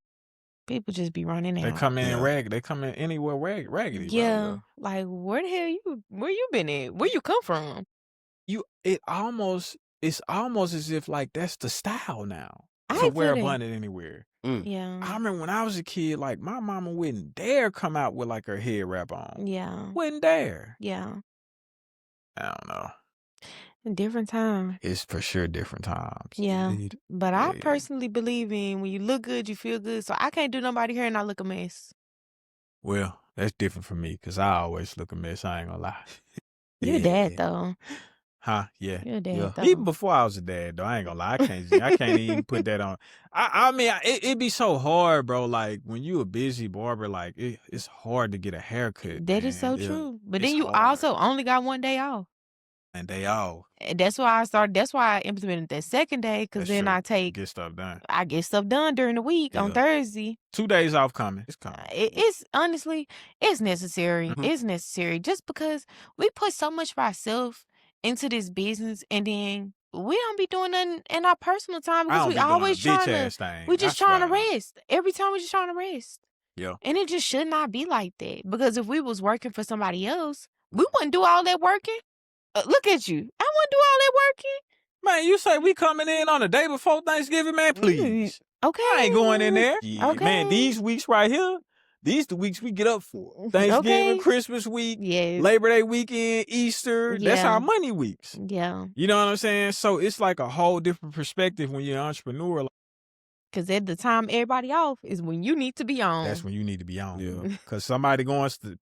just be running They out. come in Yeah. ragged. They come in anywhere raggedy. bro. Yeah. Like where the hell where you been at? Where you come from? It's almost as if like that's the style now. I To wear a feel that. bonnet anywhere. Yeah. I remember when I was a kid, like my mama wouldn't dare come out with like her head wrap on. Yeah. Wouldn't dare. Yeah. I don't know. Different time. It's for sure different times. Yeah. Indeed. But Yeah, I yeah. personally believe in when you look good, you feel good. So I can't do nobody hair and I look a mess. Well, that's different for me because I always look a mess. I ain't gonna lie. You're Yeah. that though. Huh? Yeah. You're a dad, Yeah. though. Even before I was a dad, though, I ain't gonna lie. I can't even put that on. I mean, it be so hard, bro. Like when you a busy barber, like it's hard to get a haircut. That is so man. true. But It's then you hard. also only got one day off. And they all. And that's why I implemented that second day, because then I get stuff done. I get stuff done during the week on Yeah. Thursday. 2 days off coming. It's coming. It's honestly, it's necessary. Mhm. It's necessary just because we put so much of ourselves into this business, and then we don't be doing nothing in our personal time I because don't we be doing a always trying bitch to. ass thing. We just I trying to swear. rest. Every time we just trying to rest. Yeah. And it just should not be like that. Because if we was working for somebody else, we wouldn't do all that working. Look at you. I wouldn't do all that working. Man, you say we coming in on the day before Thanksgiving, man? Please. Okay. I ain't going in there. Okay. Man, these weeks right here, these the weeks we get up for. Thanksgiving, Okay. Christmas week, Yes. Labor Day weekend, Easter. That's Yeah. our money weeks. Yeah. You know what I'm saying? So it's like a whole different perspective when you're an entrepreneur. Because at the time everybody off is when you need to be on. That's when you need to be on. Yeah. Because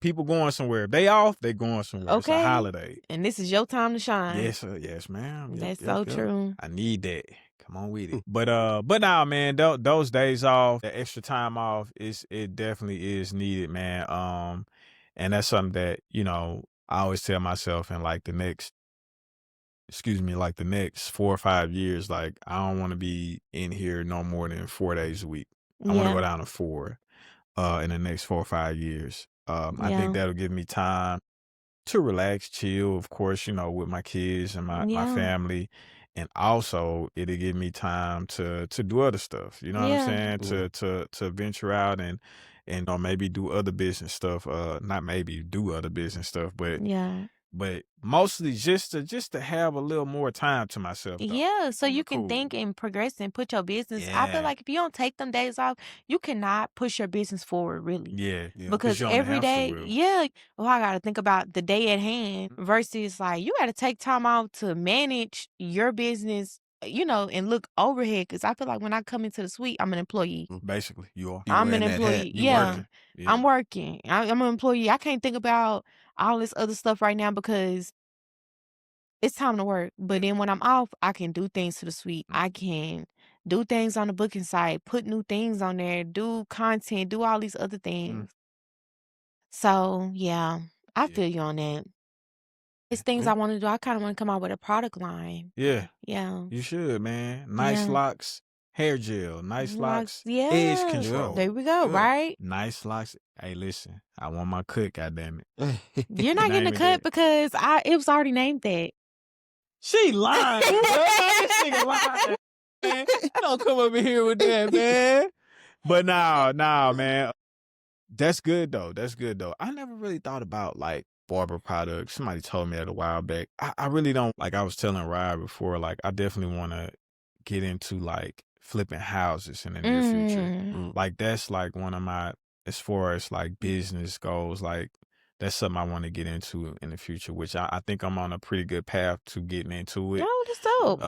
people going somewhere. If they off, they going somewhere. It's Okay. a holiday. And this is your time to shine. Yes, yes, ma'am. Yep, That's yep, so yep. true. I need that. Come on with it. But now, man, those days off, the extra time off, it definitely is needed, man. And that's something that, I always tell myself in like the next 4 or 5 years, like I don't want to be in here no more than 4 days a week. I want to go down to 4 in the next 4 or 5 years. I think that'll give me time to relax, chill, of course, with my kids and my family. And also it'll give me time to do other stuff. You know what I'm saying? To venture out and maybe do other business stuff. Not maybe do other business stuff, but mostly just to have a little more time to myself. Though. Yeah, so you can Cool. think and progress and put your business. I feel Yeah. like if you don't take them days off, you cannot push your business forward, really. Yeah. Because you're on the every day, hamster wheel. I got to think about the day at hand versus like you got to take time out to manage your business, and look overhead. Because I feel like when I come into the suite, I'm an employee. Basically, you are. I'm an wearing that hat. employee. You Yeah, working. Yeah. I'm working. I'm an employee. I can't think about all this other stuff right now because it's time to work. But then when I'm off, I can do things to the suite. I can do things on the booking site, put new things on there, do content, do all these other things. So, yeah, I feel you on that. It's things I want to do. I kind of want to come out with a product line. Yeah. Yeah. You should, man. Nice Yeah. Locks hair gel. Nice Locks Yeah. edge control. There we go, Yeah. right? Nice Locks. Hey, listen, I want my cut, goddammit. You're not getting Name a it cut that. because it was already named that. She lying. Bro. This nigga lying. Man. Don't come over here with that, man. But nah, man. That's good though. I never really thought about like barber products. Somebody told me that a while back. I really don't. Like I was telling Ryan before, like I definitely want to get into like flipping houses in the near future. Like that's like one of my, as far as like business goes, like that's something I want to get into in the future, which I think I'm on a pretty good path to getting into it. Oh, that's dope.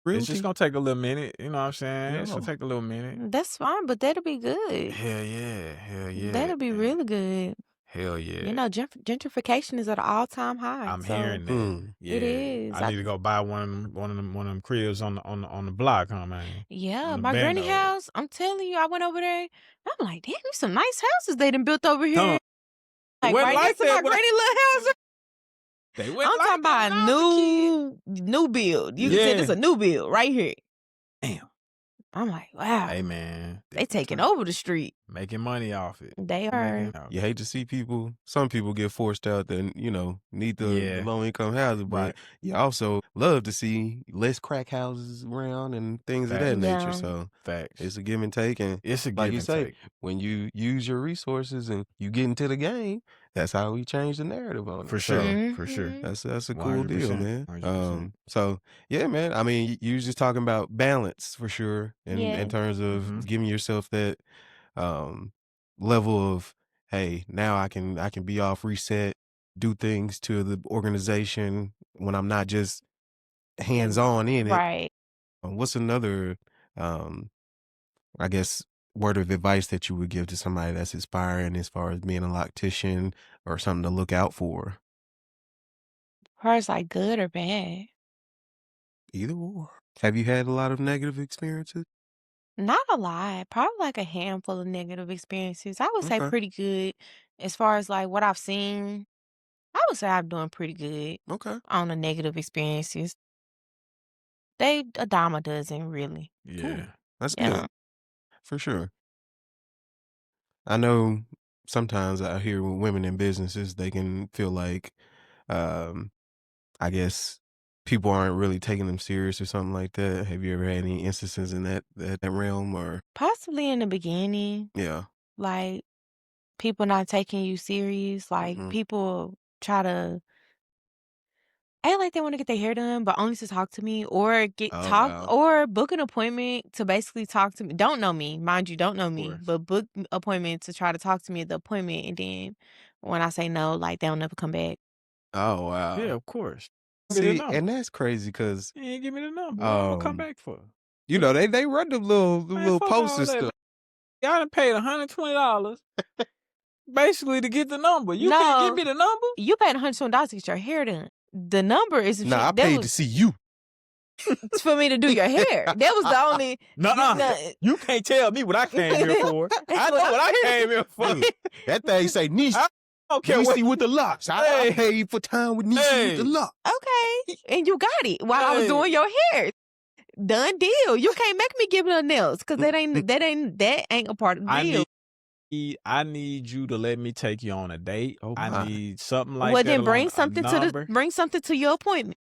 It's just gonna take a little minute, you know what I'm saying? It's Yeah. gonna take a little minute. That's fine, but that'll be good. Hell yeah. That'll be man. really good. Hell yeah. Gentrification is at an all-time high. I'm so hearing that. Yeah. It is. I need to go buy one of them cribs on the block, huh, man? Yeah, on the my granny bando. house. I'm telling you, I went over there. I'm like, damn, there's some nice houses they done built over here. Come on. Like Wasn't right like next to that my when granny little house. They I'm went like talking about that when I was a kid. new build. You can say Yeah. this a new build right here. Damn. I'm like, wow, Hey man, they taking over the street. making money off it. They are. You hate to see some people get forced out that, need the low income housing, but Right. you also love to see less crack houses around and things of that Facts. nature. Yeah. So Facts. it's a give and take. And It's a like give you and say, take. when you use your resources and you get into the game, that's how we change the narrative on it. For So sure. For sure. Mhm. that's a cool deal, 100%, man. 100%. So yeah, man. I mean, you was just talking about balance for sure, in Yeah. terms of Mhm. giving yourself that level of, hey, now I can be off, reset, do things to the organization when I'm not just hands on in it. Right. What's another, I guess, word of advice that you would give to somebody that's aspiring as far as being a loctician or something to look out for? far as like good or bad? Either or. Have you had a lot of negative experiences? Not a lot. Probably like a handful of negative experiences. I would say Okay. pretty good as far as like what I've seen. I would say I'm doing pretty good Okay. on the negative experiences. They a dime a dozen, really. Yeah. Cool. That's Yeah. good. For sure. I know sometimes I hear with women in businesses, they can feel like, I guess people aren't really taking them serious or something like that. Have you ever had any instances in that realm or? Possibly in the beginning, Yeah. like people not taking you serious, like Mhm. people try to act like they want to get their hair done, but only to talk to me or Oh, wow. or book an appointment to basically talk to me. Don't know me, mind you, don't know me, course. but book an appointment to try to talk to me at the appointment, and then when I say no, like they'll never come back. Oh, wow. Yeah, of course. Give me the See, number. and that's crazy because, You ain't give me the number. What I'm gonna come back for? you know, they run them little Man, fuck poster all that, stuff. man. Y'all done paid $120 basically to get the number. You can't give No, me the number? you paid $120 to get your hair done. The number is Nah, I that paid to was see you. for me to do your hair. That was the only. Nuh-uh. You can't tell me what I came here for. I know what I came here for. Dude, that thing say Nisi. I don't care what. Nisi with the Locs. I Hey. paid for time with Nisi with the Hey. Locs. Okay, and you got it while I was Hey. doing your hair. Done deal. You can't make me give nothing else because that ain't a part of the deal. I need you to let me take you on a date. Oh, I my. need something like Well, that. then along bring a something number. bring something to your appointment.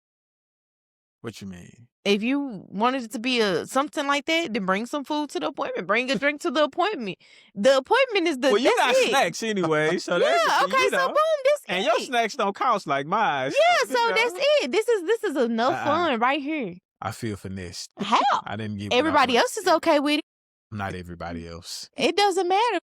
What you mean? If you wanted it to be something like that, then bring some food to the appointment. Bring a drink to the appointment. The appointment is the. Well, you that's got it. snacks anyway, so Yeah. that's Okay. you So know. boom. This And it. your snacks don't cost like mine. Yeah. you So know. that's it. This is enough fun right here. I feel finessed. How? I didn't get Everybody else is okay with it. Not everybody else. It doesn't matter.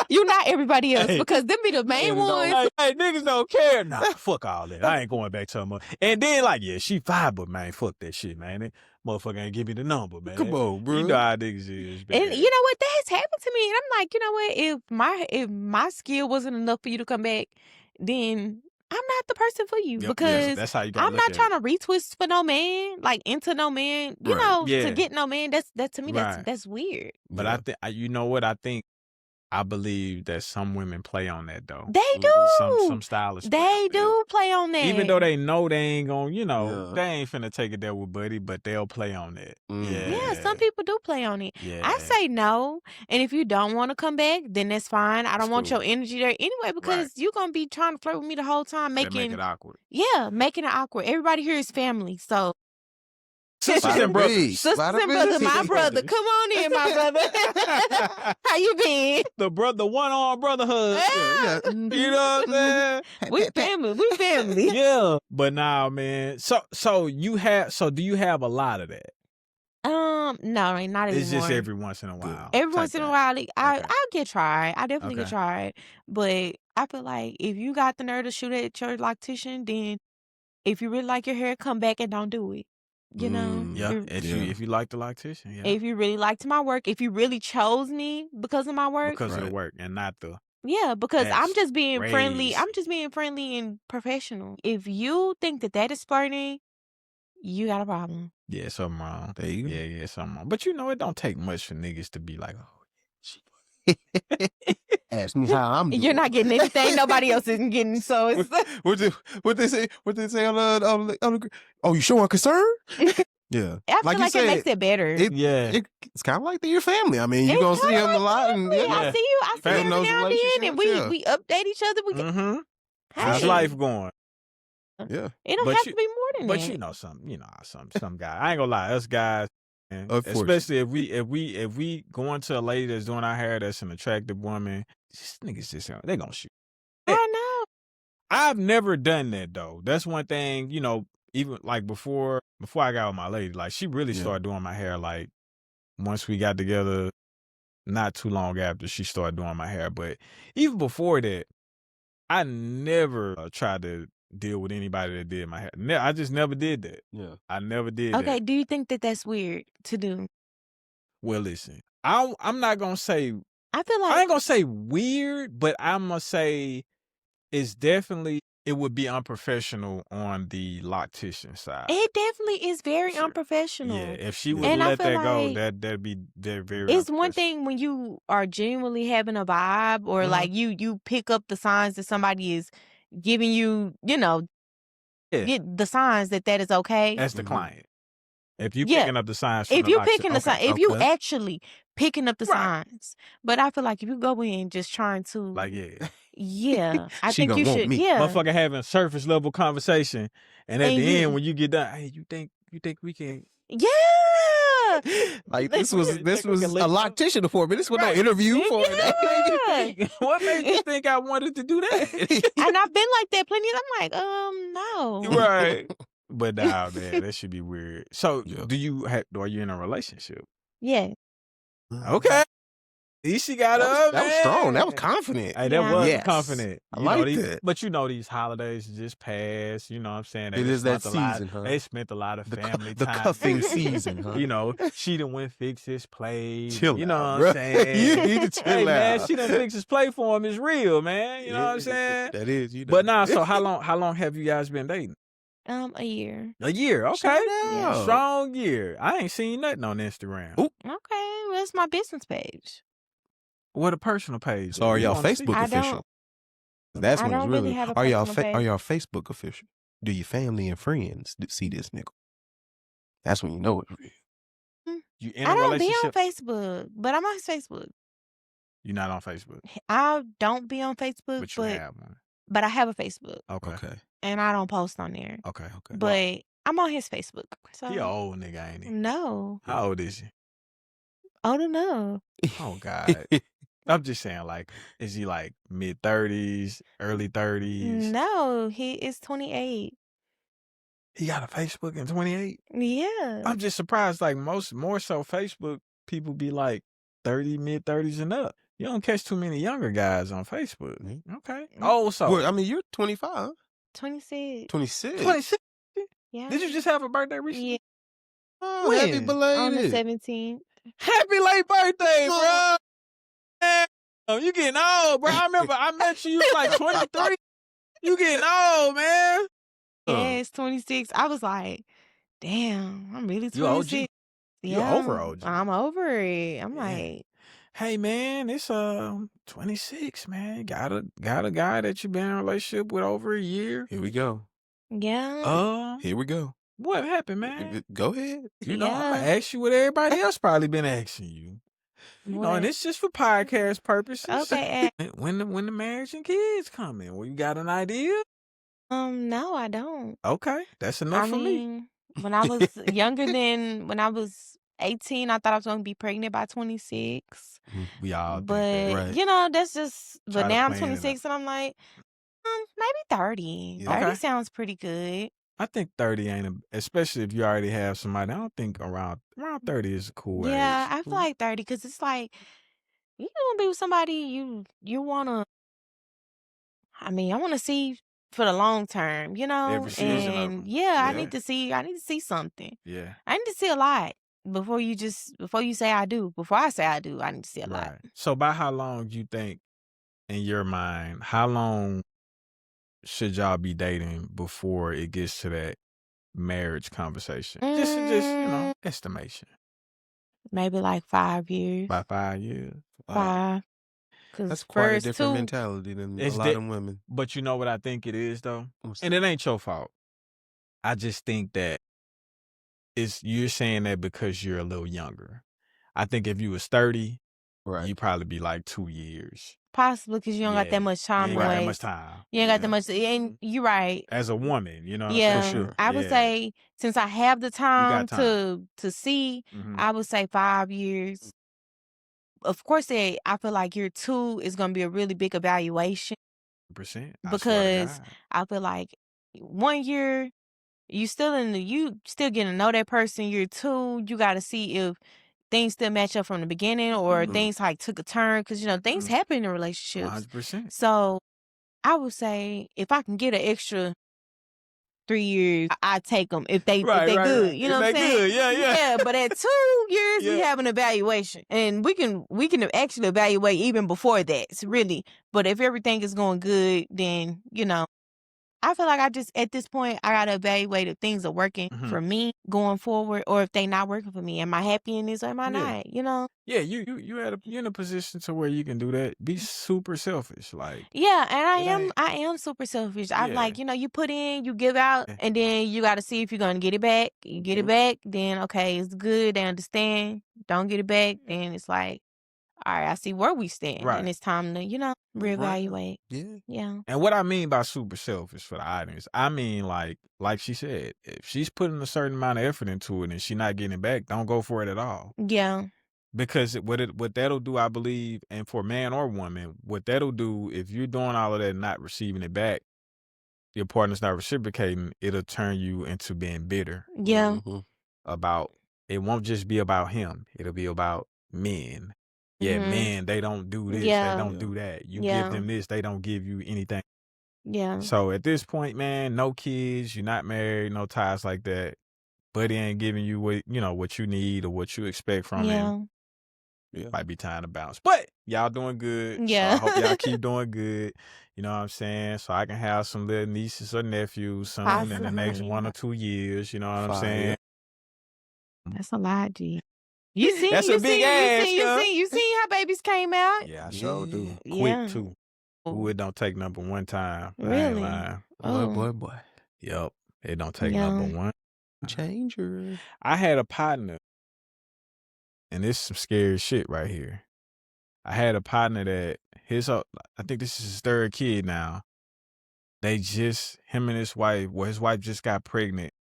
You're not everybody else Hey. because them be the main ones. Hey, niggas don't care. Nah, fuck all that. I ain't going back to her. And then like, yeah, she fine, but man, fuck that shit, man. That motherfucker ain't give me the number, man. Come on, bro. You know how niggas is, man. And you know what? That has happened to me. And I'm like, you know what? If my skill wasn't enough for you to come back, then I'm not the person for you. Yep, because that's how you gotta I'm look not at trying to retwist for no man, like into no man, you Right. know, Yeah. to get no man. That to me, Right. that's weird. But Yeah. I think you know what I believe that some women play on that though. They do. Some stylists play They on do that. play on that. Even though they know they ain't gonna, you know, Yeah. they ain't finna take it there with Buddy, but they'll play on that. Yeah, some people do play on it. Yeah. I say no. And if you don't want to come back, then that's fine. I don't want cool. your energy there anyway because you're going to be trying to flirt with me the whole time. That make it awkward. Yeah, making it awkward. Everybody here is family. So, Sisters and brothers. sisters and brothers, my brother. Come on in, my brother. How you been? The one-arm brotherhood. Yeah. You know what I'm saying? We family. We family. Yeah. But nah, man. So do you have a lot of that? No, not anymore. It's just every once in a while. Every once in a while, I Okay. get tried. I definitely get Okay. tried. But I feel like if you got the nerve to shoot at your loctician, then if you really like your hair, come back and don't do it. You know? Yeah. If you like the loctician, yeah. If you really liked my work, if you really chose me because of my work. Because of the work and not the. Yeah, because I'm That's just being friendly. crazy. I'm just being friendly and professional. If you think that is flirting, you got a problem. Yeah, something wrong. There you go. Yeah, something wrong. But you know, it don't take much for niggas to be like, Ask me how I'm doing. You're not getting anything nobody else isn't getting. So it's What they say on the oh, you showing concern? Yeah. I Like feel you like said, it makes it better. It's kind of like they're your family. I mean, you're It's going to see kinda them a lot. And Yeah, I see you. I see you Family every knows now and then, and relationships, we update each other. We how's Hey. life going? Yeah. It don't But have you- to be more than But that. you know some guy. I ain't gonna lie, us guys, man, Unfortunately. especially if we going to a lady that's doing our hair that's an attractive woman, these niggas they gonna shoot. I know. I've never done that though. That's one thing, you know, even like before I got with my lady, like she really started doing my hair like once we got together, not too long after she started doing my hair. But even before that, I never tried to deal with anybody that did my hair. I just never did that. Yeah. I never did Okay, that. do you think that that's weird to do? Well, listen, I'm not gonna say I feel I like ain't gonna say weird, but I'm gonna say it's definitely it would be unprofessional on the loctician side. It definitely is very unprofessional. Yeah, if she would And I let feel that go, like that'd be very it's one unprofessional. thing when you are genuinely having a vibe, or like you pick up the signs that somebody is giving you, get the signs that is okay. That's the client. If you Yeah. picking up the signs from If the you loctician, picking the sign, if you actually picking up the signs. But I feel like if you go in just trying to, like, yeah. yeah, I She think gonna you want should. me. Yeah, Motherfucker having surface level conversation, and at And the you- end when you get done, hey, you think we can? yeah. Like this was Think we a can lick- loctician appointment. This was no Right. interview for Yeah. What made you think I wanted to do that? And I've been like that plenty. I'm like, no. Right. But nah, man, that should be weird. So, Yeah. are you in a relationship? Yeah. Okay. She got That up, was strong. man. That was confident. Hey, that Yeah. was Yes. confident. I You know, like these, that. but these holidays just passed. You know what I'm saying? It is that season, huh? They spent a lot of family The time. cuffing season, huh? You know, she done went fix his plate. Chill you know out, what I'm bruh. saying? You need to chill hey, man, out. she done fix his plate for him. It's real, man. You know what I'm saying? That is, But now, so how long have you guys been dating? A year. A year, okay. Shout Yeah. out. Strong year. I ain't seen nothing on Instagram. Ooh. Okay, well, it's my business page. What a personal page. So are You y'all wanna see? Facebook I official? don't. That's I when it's don't really. really have a Are y'all personal page. are y'all Facebook official? Do your family and friends see this nigga? That's when you know it's real. You in I a don't be on relationship? Facebook, but I'm on his Facebook. You're not on Facebook, I don't be on Facebook, but you have one. but I have a Facebook, Okay. and I don't post on there. Okay. But I'm on his Facebook. So He an old nigga, ain't he? no, How old is he? old enough. Oh God. I'm just saying, like, is he like mid-30s, early 30s? No, he is 28. He got a Facebook in 28? Yeah. I'm just surprised, like more so Facebook people be like 30, mid-30s and up. You don't catch too many younger guys on Facebook. Okay. Oh, so Well, I mean, you're 25, 26. 26. 26? Yeah. Did you just have a birthday recently? Yeah. Oh, When? happy On the belated. 17th. Happy late birthday, bro. Man, you getting old, bro. I remember I met you was like 23. You getting old, man. Yes, 26. I was like, damn, I'm really 26. You OG? You Yeah, over OG. I'm over it. I'm Yeah. like, Hey, man, it's 26, man. Got a guy that you've been in a relationship with over a year. Here we go. yeah. Here we go. What happened, man? Go ahead. You know, I'm Yeah. gonna ask you what everybody else probably been asking you. You know, and What? it's just for podcast purposes. Okay. When the marriage and kids coming? Well, you got an idea? No, I don't. Okay, that's enough I for me. mean, when I was when I was 18, I thought I was going to be pregnant by 26. We all think But, that. Right. that's just, Try but to now I'm plan it out. 26 and I'm like, maybe 30. Yeah. 30 Okay. sounds pretty good. I think 30 ain't especially if you already have somebody. I don't think around 30 is a cool Yeah, age. I feel like 30 because it's like, you want to be with somebody you want to, I want to see for the long term, Every season of and them. yeah, I Yeah. need to see something. Yeah. I need to see a lot before you say I do. Before I say I do, I need to see a lot. Right. So by how long you think, in your mind, how long should y'all be dating before it gets to that marriage conversation? Just estimation. Maybe like 5 years. By 5 years. 5. Because That's quite a first different 2, mentality than a It's lot di- of women. But you know what I think it is though? What's And it ain't your fault. I just think that you're saying that because you're a little younger. I think if you was 30, right. you'd probably be like 2 years. possibly because you don't got Yeah. that much time You to ain't got that waste. much time. You ain't got that Yeah. much, and you're right. As a woman, you know what I'm Yeah, saying? sure. I would Yeah. say since I have the time, time. to see, Mhm. I would say 5 years. Of course, I feel like year 2 is going to be a really big evaluation 100%. because I feel like 1 year you still getting to know that person. Year 2, you got to see if things still match up from the beginning or Mhm. things like took a turn because things happen in relationships. 100%. So I would say if I can get an extra 3 years, I take them if they Right, good. right. You know If what I'm they saying? good, yeah. Yeah, but at 2 years we Yeah. have an evaluation, and we can actually evaluate even before that. Really, but if everything is going good, then I feel like I just, at this point, I gotta evaluate if things are working for me going forward, or if they not working for me. Am I happy in this or am I not? You know? Yeah, you're in a position to where you can do that. Be super selfish, like. Yeah, and It ain't- I am super selfish. I'm Yeah. like, you know, you put in, you give out, and then you got to see if you're gonna get it back. You get it back, then okay, it's good. They understand. Don't get it back, then it's like, all right, I see where we stand, Right. and it's time to, you know, reevaluate. Yeah. And what I mean by super selfish for the audience, I mean like she said, if she's putting a certain amount of effort into it and she's not getting it back, don't go for it at all. Yeah. Because what that'll do, I believe, and for man or woman, what that'll do, if you're doing all of that and not receiving it back, your partner's not reciprocating, it'll turn you into being bitter. Yeah. About, it won't just be about him. It'll be about men. Yeah, men, they don't do this, they don't do that. You give them this, they don't give you anything. Yeah. So at this point, man, no kids, you're not married, no ties like that. Buddy ain't giving you what you need or what you expect from him. Yeah. Might be time to bounce. But y'all doing good. Yeah. So I hope y'all keep doing good. You know what I'm saying? So I can have some little nieces or nephews soon in the next 1 or 2 years. You know what I'm saying? That's a lot, G. You seen That's a big ass. You seen how babies came out? Yeah, I sure do. Yeah. Quick too. Ooh, it don't take number one time. I Really? ain't lying. Oh. Boy. Yep. It don't take number one. Changer. I had a partner, and this is some scary shit right here. I had a partner that I think this is his 3rd kid now. Him and his wife just got pregnant,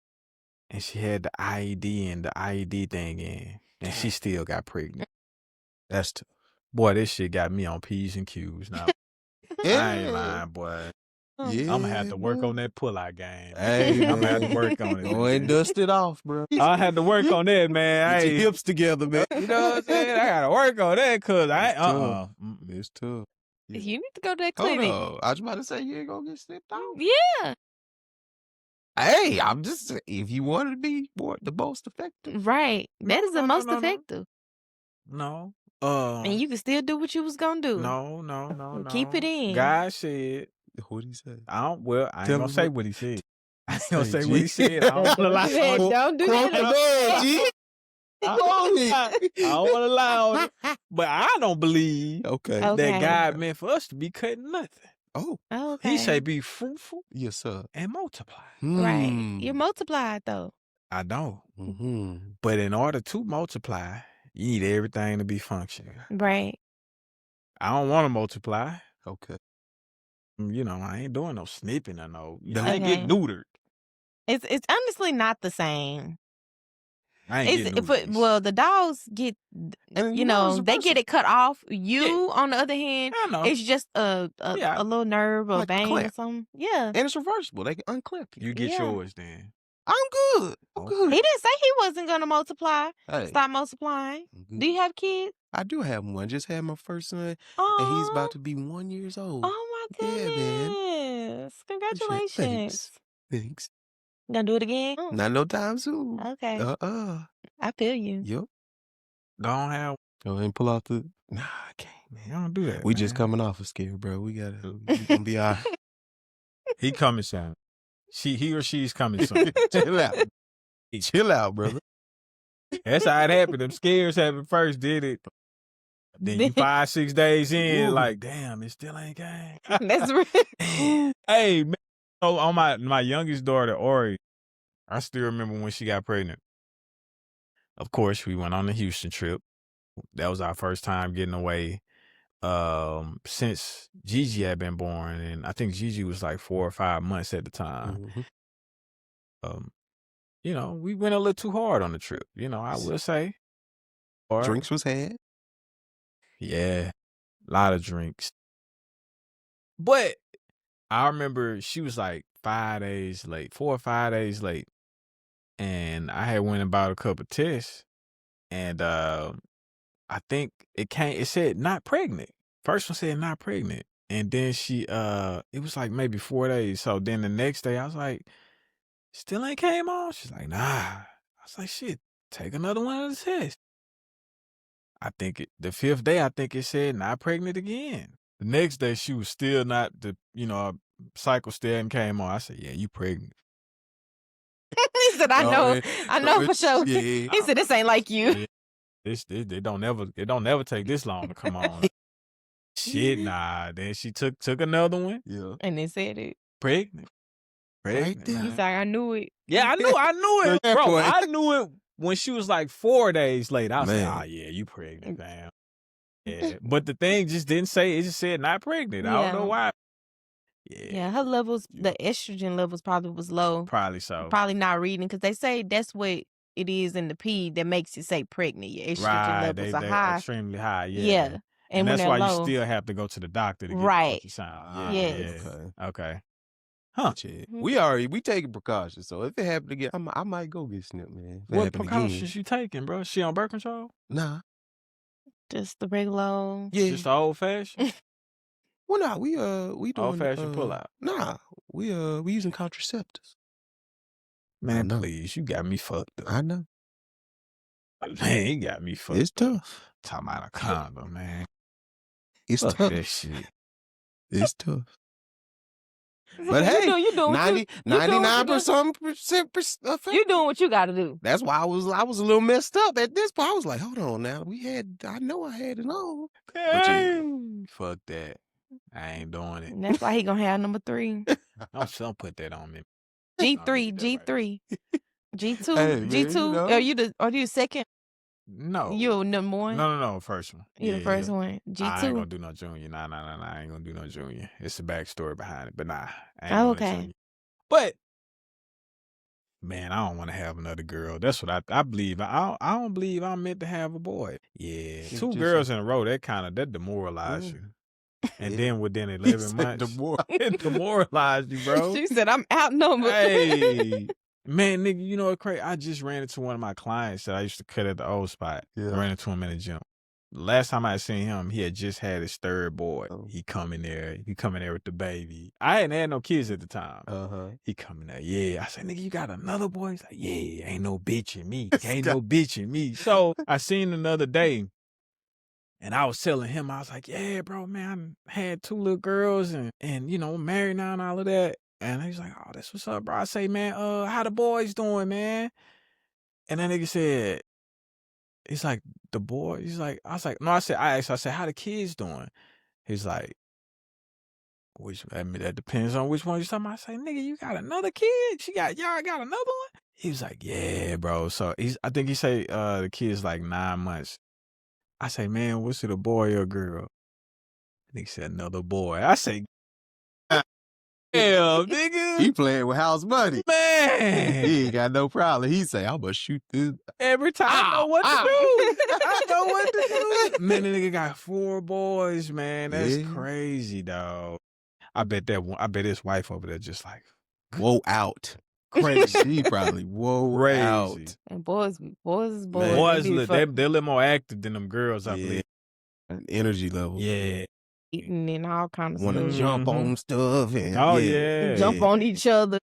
and she had the IED and the IED thing in, and she still got pregnant. That's tough. Boy, this shit got me on P's and Q's now. I ain't lying, boy. Yeah, I'm gonna have to work on that pull-out game. Hey, I'm gonna have to work on it. Go and dust it off, bro. I had to work on that, man. Get your hips together, man. You know what I'm saying? I gotta work on that, cause It's tough. You need to go to that Hold clinic. on. I was about to say you ain't gonna get snipped off. Yeah. Hey, I'm just if you want to be the most effective. Right. That is the most effective. No. And you can still do what you was gonna do. No. Keep it in. God said. What'd he say? I ain't gonna say what he said. I ain't gonna Say say what he said. I don't want to lie. Don't do that. I don't want to lie on it. But I don't believe that God meant for us to be cutting nothing. Oh. Okay. He say be fruitful. Yes, sir. And multiply. Right. You're multiplied though. I know. But in order to multiply, you need everything to be functioning. Right. I don't want to multiply. Okay. You know, I ain't doing no snipping or I ain't getting neutered. It's honestly not the same. I ain't getting neutered. Well, the dogs get, they get it cut off. On the other hand, I know. it's just a little nerve or like bang or something. Yeah. And it's reversible. They can unclip you. You get yours then. I'm good. I'm good. He didn't say he wasn't gonna multiply. Hey. Stop multiplying. Do you have kids? I do have one. Just had my first son, Aww. and he's about to be 1 year old. Oh my goodness! Yeah, man. Congratulations. Thanks. Gonna do it again? Not no time soon. Okay. I feel you. Yep. Don't have. Go ahead and pull out the. Nah, I can't, man. I don't do that. We just coming off a scare, bro. We gonna be all right. He coming soon. He or she's coming soon. Chill out, brother. That's how it happened. Them scares happened first, did it? Then you 5-6 days in, like, damn, it still ain't came. That's real. Hey, man. So on my youngest daughter, Ori, I still remember when she got pregnant. Of course, we went on the Houston trip. That was our first time getting away since Gigi had been born, and I think Gigi was like 4 or 5 months at the time. We went a little too hard on the trip. I will say. Drinks was had. Yeah, a lot of drinks. But I remember she was like 5 days late, 4 or 5 days late, and I had went and bought a couple tests, and I think it said not pregnant. First one said not pregnant. And then it was like maybe 4 days. So then the next day I was like, still ain't came on? She's like, nah. I was like, shit, take another one of the tests. I think the 5th day, I think it said not pregnant again. The next day she was still not cycle still hadn't came on. I said, yeah, you pregnant. He said, I know for sure. Yeah. He said, this ain't like you. Yeah, it don't never take this long to come on. Shit, nah. Then she took another one. Yeah. And they said it. Pregnant. Right there. He's like, I knew it. Yeah, I knew it. That Bro, boy. I knew it when she was like 4 days late. I was Man. like, oh yeah, you pregnant, fam. Yeah. But the thing just didn't say, it just said not pregnant. I don't know why. Yeah, her levels, the estrogen levels probably was low. Probably so. Probably not reading, because they say that's what it is in the pee that makes it say pregnant. Your estrogen levels are they're high. extremely high, yeah. Yeah. And that's why low, you still have to go to the doctor to get Right. the ultrasound. Ah, Yes. Okay. Huh. Shit. Mhm. We taking precautions. So if it happen again, I might go get snipped, man. If it What happen precautions again. you taking, bro? She on birth control? Nah. Just the regular old. Yeah. Just the old fashioned? Well, nah, we doing Old fashioned pull out. Nah, we using contraceptives. Man, please, you got me fucked up. I know. Man, you got me fucked up. It's tough. Talking about a condom, man. It's Fuck tough. that shit. It's tough. But hey, you doing 99%. You doing what you got to do. That's why I was a little messed up at this point. I was like, hold on now. I know I had it on. Hey, fuck that. I ain't doing it. And that's why he gonna have number 3. Don't put that on me. G3, G3, G2, Hey, man, G2. you know. Are you second? No. You number 1? No, first one. You the first one. G2. I ain't gonna do no junior. Nah. I ain't gonna do no junior. It's a backstory behind it, but nah. I ain't Oh, doing okay. junior. But man, I don't want to have another girl. That's what I believe. I don't believe I'm meant to have a boy. Yeah, It's 2 just girls in a row. That demoralize you. And then within He 11 said months, it demoralized you, bro. She said, I'm outnumbered. Hey, man, nigga, you know what crazy? I just ran into one of my clients that I used to cut at the old spot. Yeah. I ran into him in the gym. Last time I seen him, he had just had his 3rd boy. Oh. He come in there with the baby. I hadn't had no kids at the time. He come in there, yeah. I said, nigga, you got another boy? He's like, yeah, ain't no bitch in me. Ain't no bitch in me. So I seen another day. And I was telling him, I was like, yeah, bro, man, I had 2 little girls and you know, married now and all of that. And he's like, oh, that's what's up, bro. I say, man, how the boys doing, man? And that nigga said, he's like, the boy? He's like, I was like, no, I said, how the kids doing? He's like, that depends on which one you're talking about. I say, nigga, you got another kid? Y'all got another one? He was like, yeah, bro. So I think he say the kid's like 9 months. I say, man, what's it, a boy or a girl? And he said, another boy. I say, damn, nigga. He playing with house money. Man. He ain't got no problem. He say, I'm gonna shoot this. Every time I know what to do. I know what to do. Man, the nigga got 4 boys, man. That's crazy, dog. I bet his wife over there just like, whoa out. Crazy. He probably whoa out. And boys. Boys, they're a little more active than them girls, I believe. An energy level. Yeah. Eating and all kinds of Want to stuff. jump on stuff. And, yeah. Jump on each other.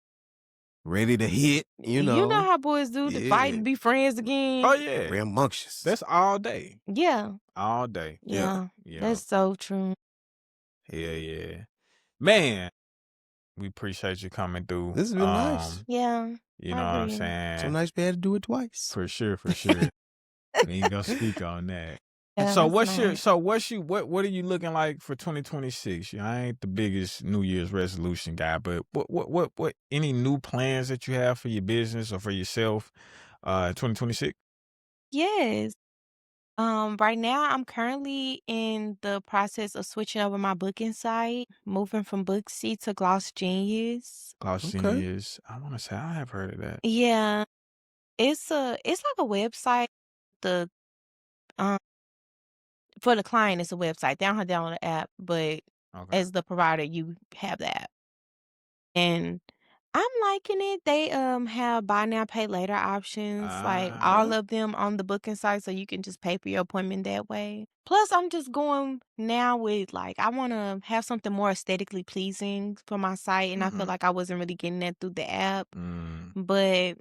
Ready to hit, you know. You know how boys do, to fight and be friends again. Oh, yeah. Rambunctious. That's all day. Yeah. All day. Yeah. Yeah. That's so true. Yeah. Man, we appreciate you coming through. This has been nice. Yeah. You know what I'm saying? So nice we had to do it twice. For sure. We ain't gonna speak on that. Yeah, so what are you looking like for 2026? I ain't the biggest New Year's resolution guy, but what any new plans that you have for your business or for yourself 2026? Yes. Right now I'm currently in the process of switching over my booking site, moving from Booksy to Gloss Genius. Gloss Genius. I want to say I have heard of that. Yeah. It's like a website. The for the client, it's a website. They don't have to download the app, but as the provider, you have the app. And I'm liking it. They have buy now, pay later options, like all of them on the booking site, so you can just pay for your appointment that way. Plus, I'm just going now with like I want to have something more aesthetically pleasing for my site, and I feel like I wasn't really getting that through the app, but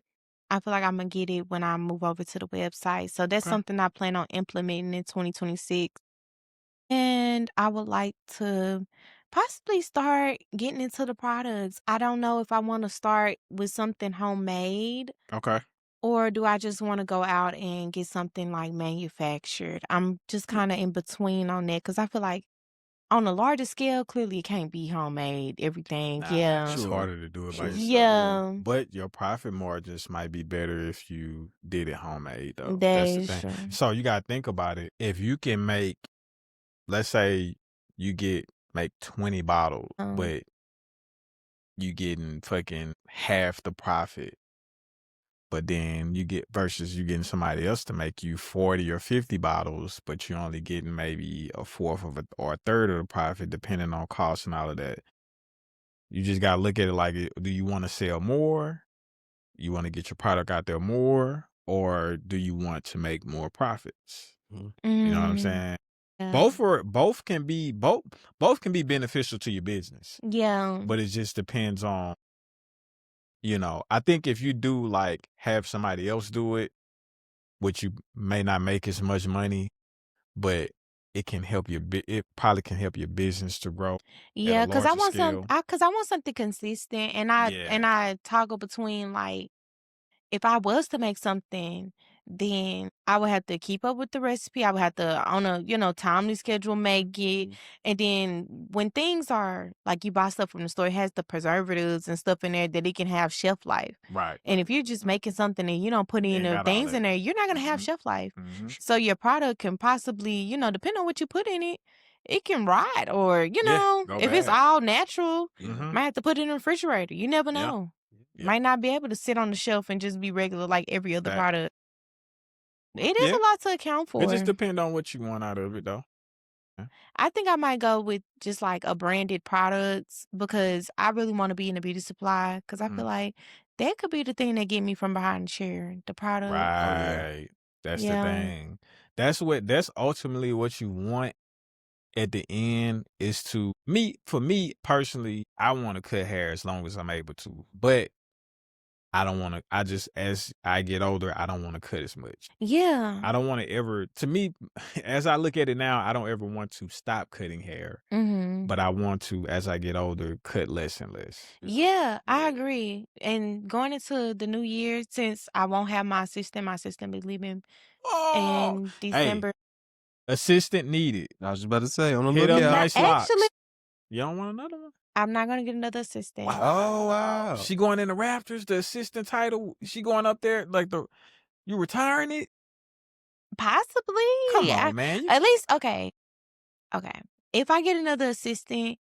I feel like I'm gonna get it when I move over to the website. So that's something I plan on implementing in 2026. And I would like to Possibly start getting into the products. I don't know if I want to start with something homemade Okay. or do I just want to go out and get something like manufactured. I'm just kind of in between on that because I feel like on a larger scale, clearly it can't be homemade, everything. Nah, Yeah. it's Sure. harder to do it by Sure. yourself. Yeah. But your profit margins might be better if you did it homemade, though. That That's the is thing. true. So you gotta think about it. If you can make, let's say you make 20 bottles, but you getting fucking half the profit. But then you getting somebody else to make you 40 or 50 bottles, but you're only getting maybe a fourth of it or a third of the profit, depending on cost and all of that. You just gotta look at it like, do you want to sell more? You want to get your product out there more, or do you want to make more profits? You know what I'm saying? Yeah. Both can be beneficial to your business. Yeah. But it just depends on, I think if you do like have somebody else do it, which you may not make as much money, but it can help it probably can help your business to grow. Yeah, because I larger want scale. I want something consistent, and I toggle between like if I was to make something, then I would have to keep up with the recipe. I would have to on a timely schedule make it, and then when things are like you buy stuff from the store, it has the preservatives and stuff in there that it can have shelf life. Right. And if you're just making something and you don't put any of the things in there, you're not gonna have shelf life. So your product can possibly, depending on what you put in it, it can rot or, go if it's bad. all natural, Mhm. might have to put it in the refrigerator. You never Yeah. know. Yeah. Might not be able to sit on the shelf and just be regular like every other Fact. product. It is Yeah. a lot to account for. It just depends on what you want out of it, though. I think I might go with just like a branded products because I really want to be in the beauty supply because I feel like that could be the thing that get me from behind the chair. The product. Right. That's the thing. That's ultimately what you want at the end is for me personally, I want to cut hair as long as I'm able to. But I don't want to, as I get older, I don't want to cut as much. Yeah. I don't want to ever, to me, as I look at it now, I don't ever want to stop cutting hair. But I want to, as I get older, cut less and less. Yeah, I agree. And going into the new year, since I won't have my assistant be leaving in December. Assistant needed. I was just about to say, on the Hit up lookout. Nice Locs. Actually, You don't want another one? I'm not gonna get another assistant. Oh, wow. She going in the Raptors, the assistant title. She going up there like you retiring it? Possibly. Come on, man. At least, okay. If I get another assistant,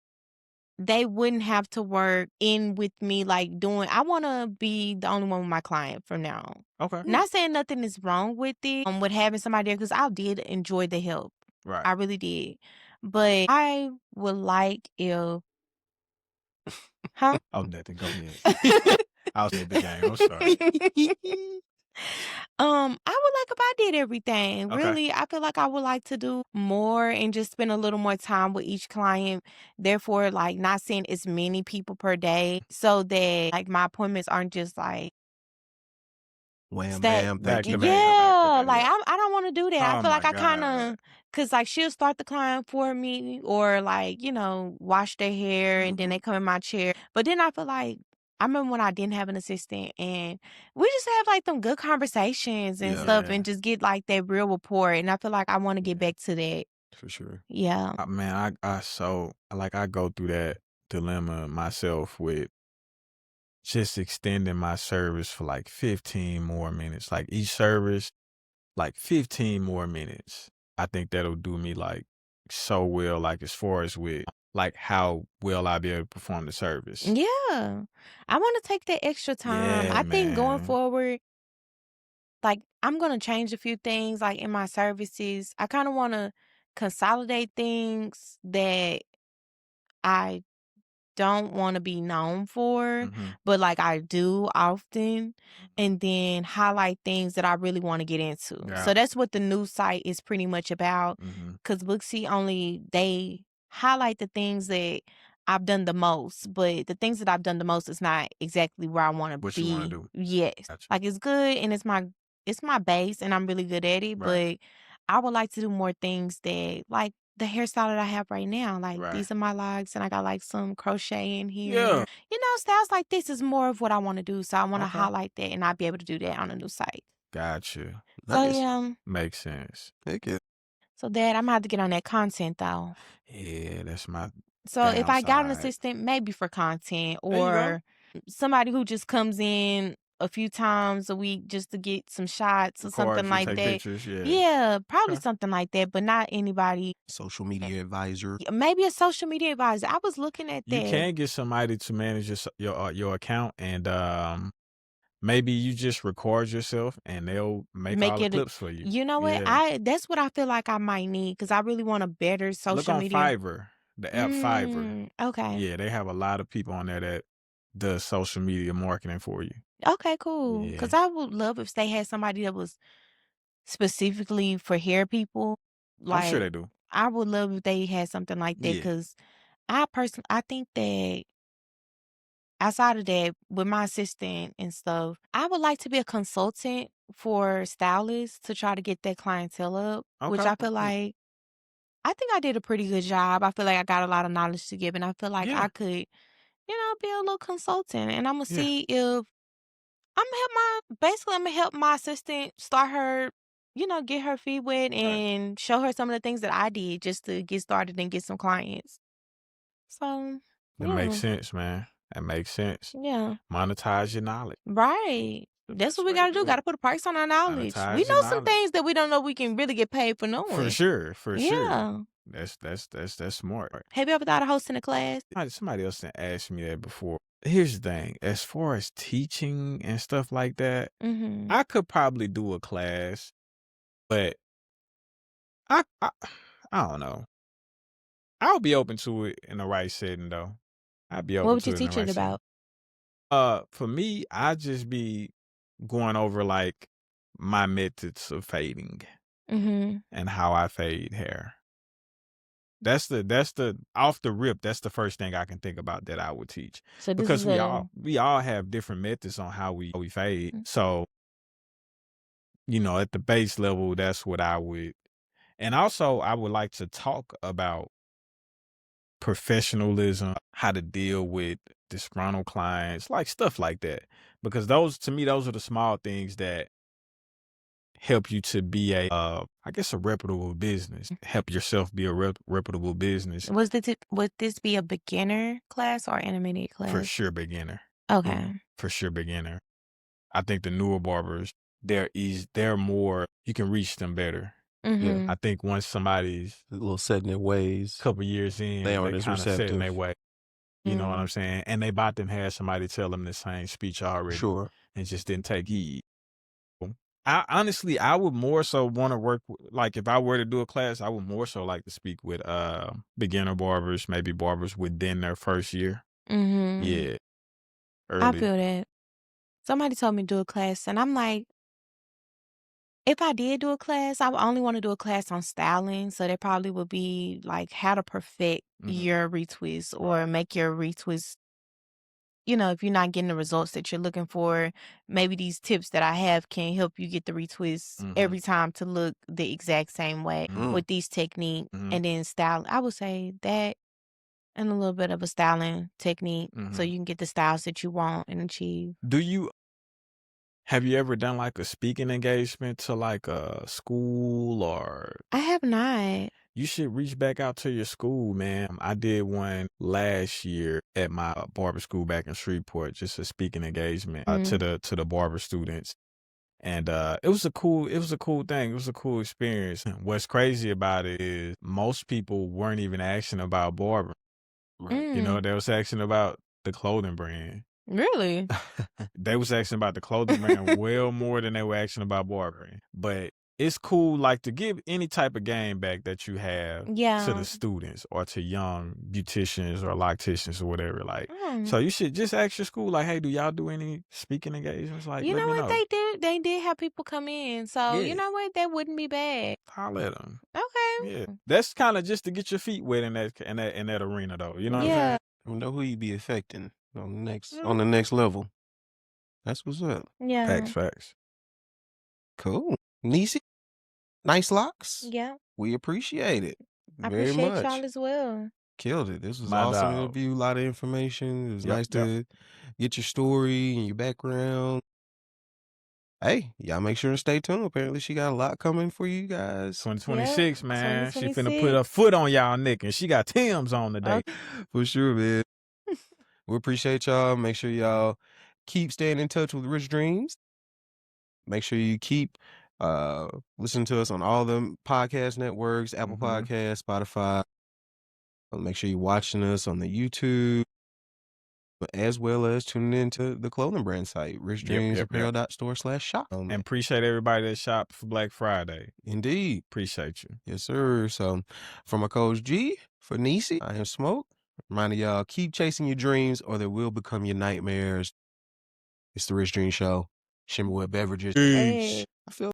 they wouldn't have to work in with me like I want to be the only one with my client from now on. Okay. Not saying nothing is wrong with it, with having somebody there because I did enjoy the help. Right. I really did. But I would like if Huh? Oh, nothing. Go ahead. I was at the game. I'm sorry. I would like if I did everything. Okay. Really, I feel like I would like to do more and just spend a little more time with each client. Therefore, like not seeing as many people per day so that like my appointments aren't just like Wham, bam, back to thank you. back. yeah, like I don't want to do that. I Oh feel like my I kind God. of, cause like she'll start the client for me, or like wash their hair and then they come in my chair. But then I feel like I remember when I didn't have an assistant and we just have like them good conversations and stuff Yeah. and just get like that real rapport. And I feel like I want to get back to that. For sure. Yeah. Man, I go through that dilemma myself with just extending my service for like 15 more minutes. Like each service, like 15 more minutes. I think that'll do me like so well, like as far as with like how well I'll be able to perform the service. Yeah. I want to take that extra time. Yeah, I think going man. forward, like I'm going to change a few things like in my services. I kind of want to consolidate things that I don't want to be known for, but like I do often, and then highlight things that I really want to get into. Yeah. So that's what the new site is pretty much about. Because Booksy they highlight the things that I've done the most, but the things that I've done the most is not exactly where I want to be. What you wanna do. Yes, Gotcha. like it's good and it's my base, and I'm really good at it. Right. But I would like to do more things that like the hairstyle that I have right now. Like, Right. these are my locks, and I got, like, some crochet in here. Yeah. You know, styles like this is more of what I wanna do, so I wanna Okay. highlight that, and I'll be able to do that on a new site. Gotcha. So, Nice. yeah. Makes sense. Heck yeah. So, Dad, Imma have to get on that content, though. Yeah, that's my So, if I got an downside. assistant, maybe for content There you go. or somebody who just comes in a few times a week just to get some shots or Record something you, like take that. pictures, yeah. Yeah, probably Okay. something like that, but not anybody. Social media advisor. Maybe a social media advisor. I was looking at You that. can get somebody to manage your account, and maybe you just record yourself and they'll make all the it. clips for you. You know what? Yeah. That's what I feel like I might need because I really want a better Look social on media. Fiverr, the app Fiverr. Okay. Yeah, they have a lot of people on there that does social media marketing for you. Okay, cool. Because Yeah. I would love if they had somebody that was specifically for hair people. I'm sure Like, they do. I would love if they had something like that Yeah. because I think that outside of that, with my assistant and stuff, I would like to be a consultant for stylists to try to get that clientele up, which Okay. I feel like I think I did a pretty good job. I feel like I got a lot of knowledge to give, and I feel like Yeah. I could, be a little consultant. And I'm gonna Yeah. see if I'm gonna help my assistant start her, get her feet wet Right. and show her some of the things that I did just to get started and get some clients. So, That makes sense, man. That makes sense. yeah. Monetize your knowledge. Right. The That's best what we way gotta to do. do Gotta it. put a price on our knowledge. We Monetize your know some knowledge. things that we don't know we can really get paid for knowing. For sure. For sure. Yeah. That's smart. Have you ever thought of hosting a class? Somebody else done asked me that before. Here's the thing. As far as teaching and stuff like that, Mm-hmm. I could probably do a class, but I don't know. I'll be open to it in the right setting though. I'd be What open would to you it in the teach right it setting. about? For me, I just be going over like my methods of fading Mm-hmm. and how I fade hair. That's the off the rip. That's the first thing I can think about that I would teach So this because is we all have different methods on how we fade. So at the base level, that's what I would. And also, I would like to talk about professionalism, how to deal with disgruntled clients, like stuff like that. Because to me, those are the small things that help you to be I guess a reputable business. Help yourself be a reputable business. would this be a beginner class or intermediate class? For sure, beginner. Okay. For sure, beginner. I think the newer barbers, they're more, you can reach them better. Mm-hmm. I think once somebody's A little set in their ways. a couple years in, They aren't they as kind of set in receptive. their way. You know what I'm saying? And they about to have somebody tell them the same speech already. Sure. And just didn't take heed. I would more so want to work like if I were to do a class, I would more so like to speak with beginner barbers, maybe barbers within their first year. Mm-hmm. Yeah. I Early. feel that. Somebody told me to do a class, and I'm like, if I did do a class, I would only want to do a class on styling. So there probably would be like how to perfect your retwist or make your retwist. If you're not getting the results that you're looking for, maybe these tips that I have can help you get the retwist every time to look the exact same way with these techniques. And then style, I would say that and a little bit of a styling technique so you can get the styles that you want and achieve. Have you ever done like a speaking engagement to like a school or? I have not. You should reach back out to your school, man. I did one last year at my barber school back in Shreveport, just a speaking engagement to the barber students. And it was a cool thing. It was a cool experience. What's crazy about it is most people weren't even asking about barbering. Right. They was asking about the clothing brand. Really? They was asking about the clothing brand well more than they were asking about barbering. But it's cool, like, to give any type of game back that you have to the students or to young beauticians or locticians or whatever. Like, so you should just ask your school, like, hey, do y'all do any speaking engagements? Like, you let know me what know. they did have people come in, so you Yeah. know what, that wouldn't be bad. Holler at them. Okay. Yeah, that's kind of just to get your feet wet in that arena, though. You know what I'm saying? You know who you be affecting on the next level. That's what's up. Yeah. Facts. Cool. Nisi, nice locks. Yeah. We appreciate it. I very appreciate much. y'all as well. Killed it. This was My awesome dog. interview. A lot of information. It was Yep, nice yep. to get your story and your background. Hey, y'all make sure to stay tuned. Apparently, she got a lot coming for you guys. 2026, man. She finna put 2026. her foot on y'all neck, and she got Tim's on today. For sure, man. We appreciate y'all. Make sure y'all keep staying in touch with Rich Dreams. Make sure you keep listening to us on all the podcast networks, Apple Podcasts, Spotify. Make sure you're watching us on the YouTube, as well as tuning into the clothing brand site, RICHDREAMZZAPPAREL.STORE/shop. And appreciate everybody that shopped for Black Friday. Indeed. Appreciate you. Yes, sir. So, from my coach G, for Nisi, I am Smoke. Reminding y'all, keep chasing your dreams or they will become your nightmares. It's the Rich Dream Show. Shimmerwood Beverages. Hey. I feel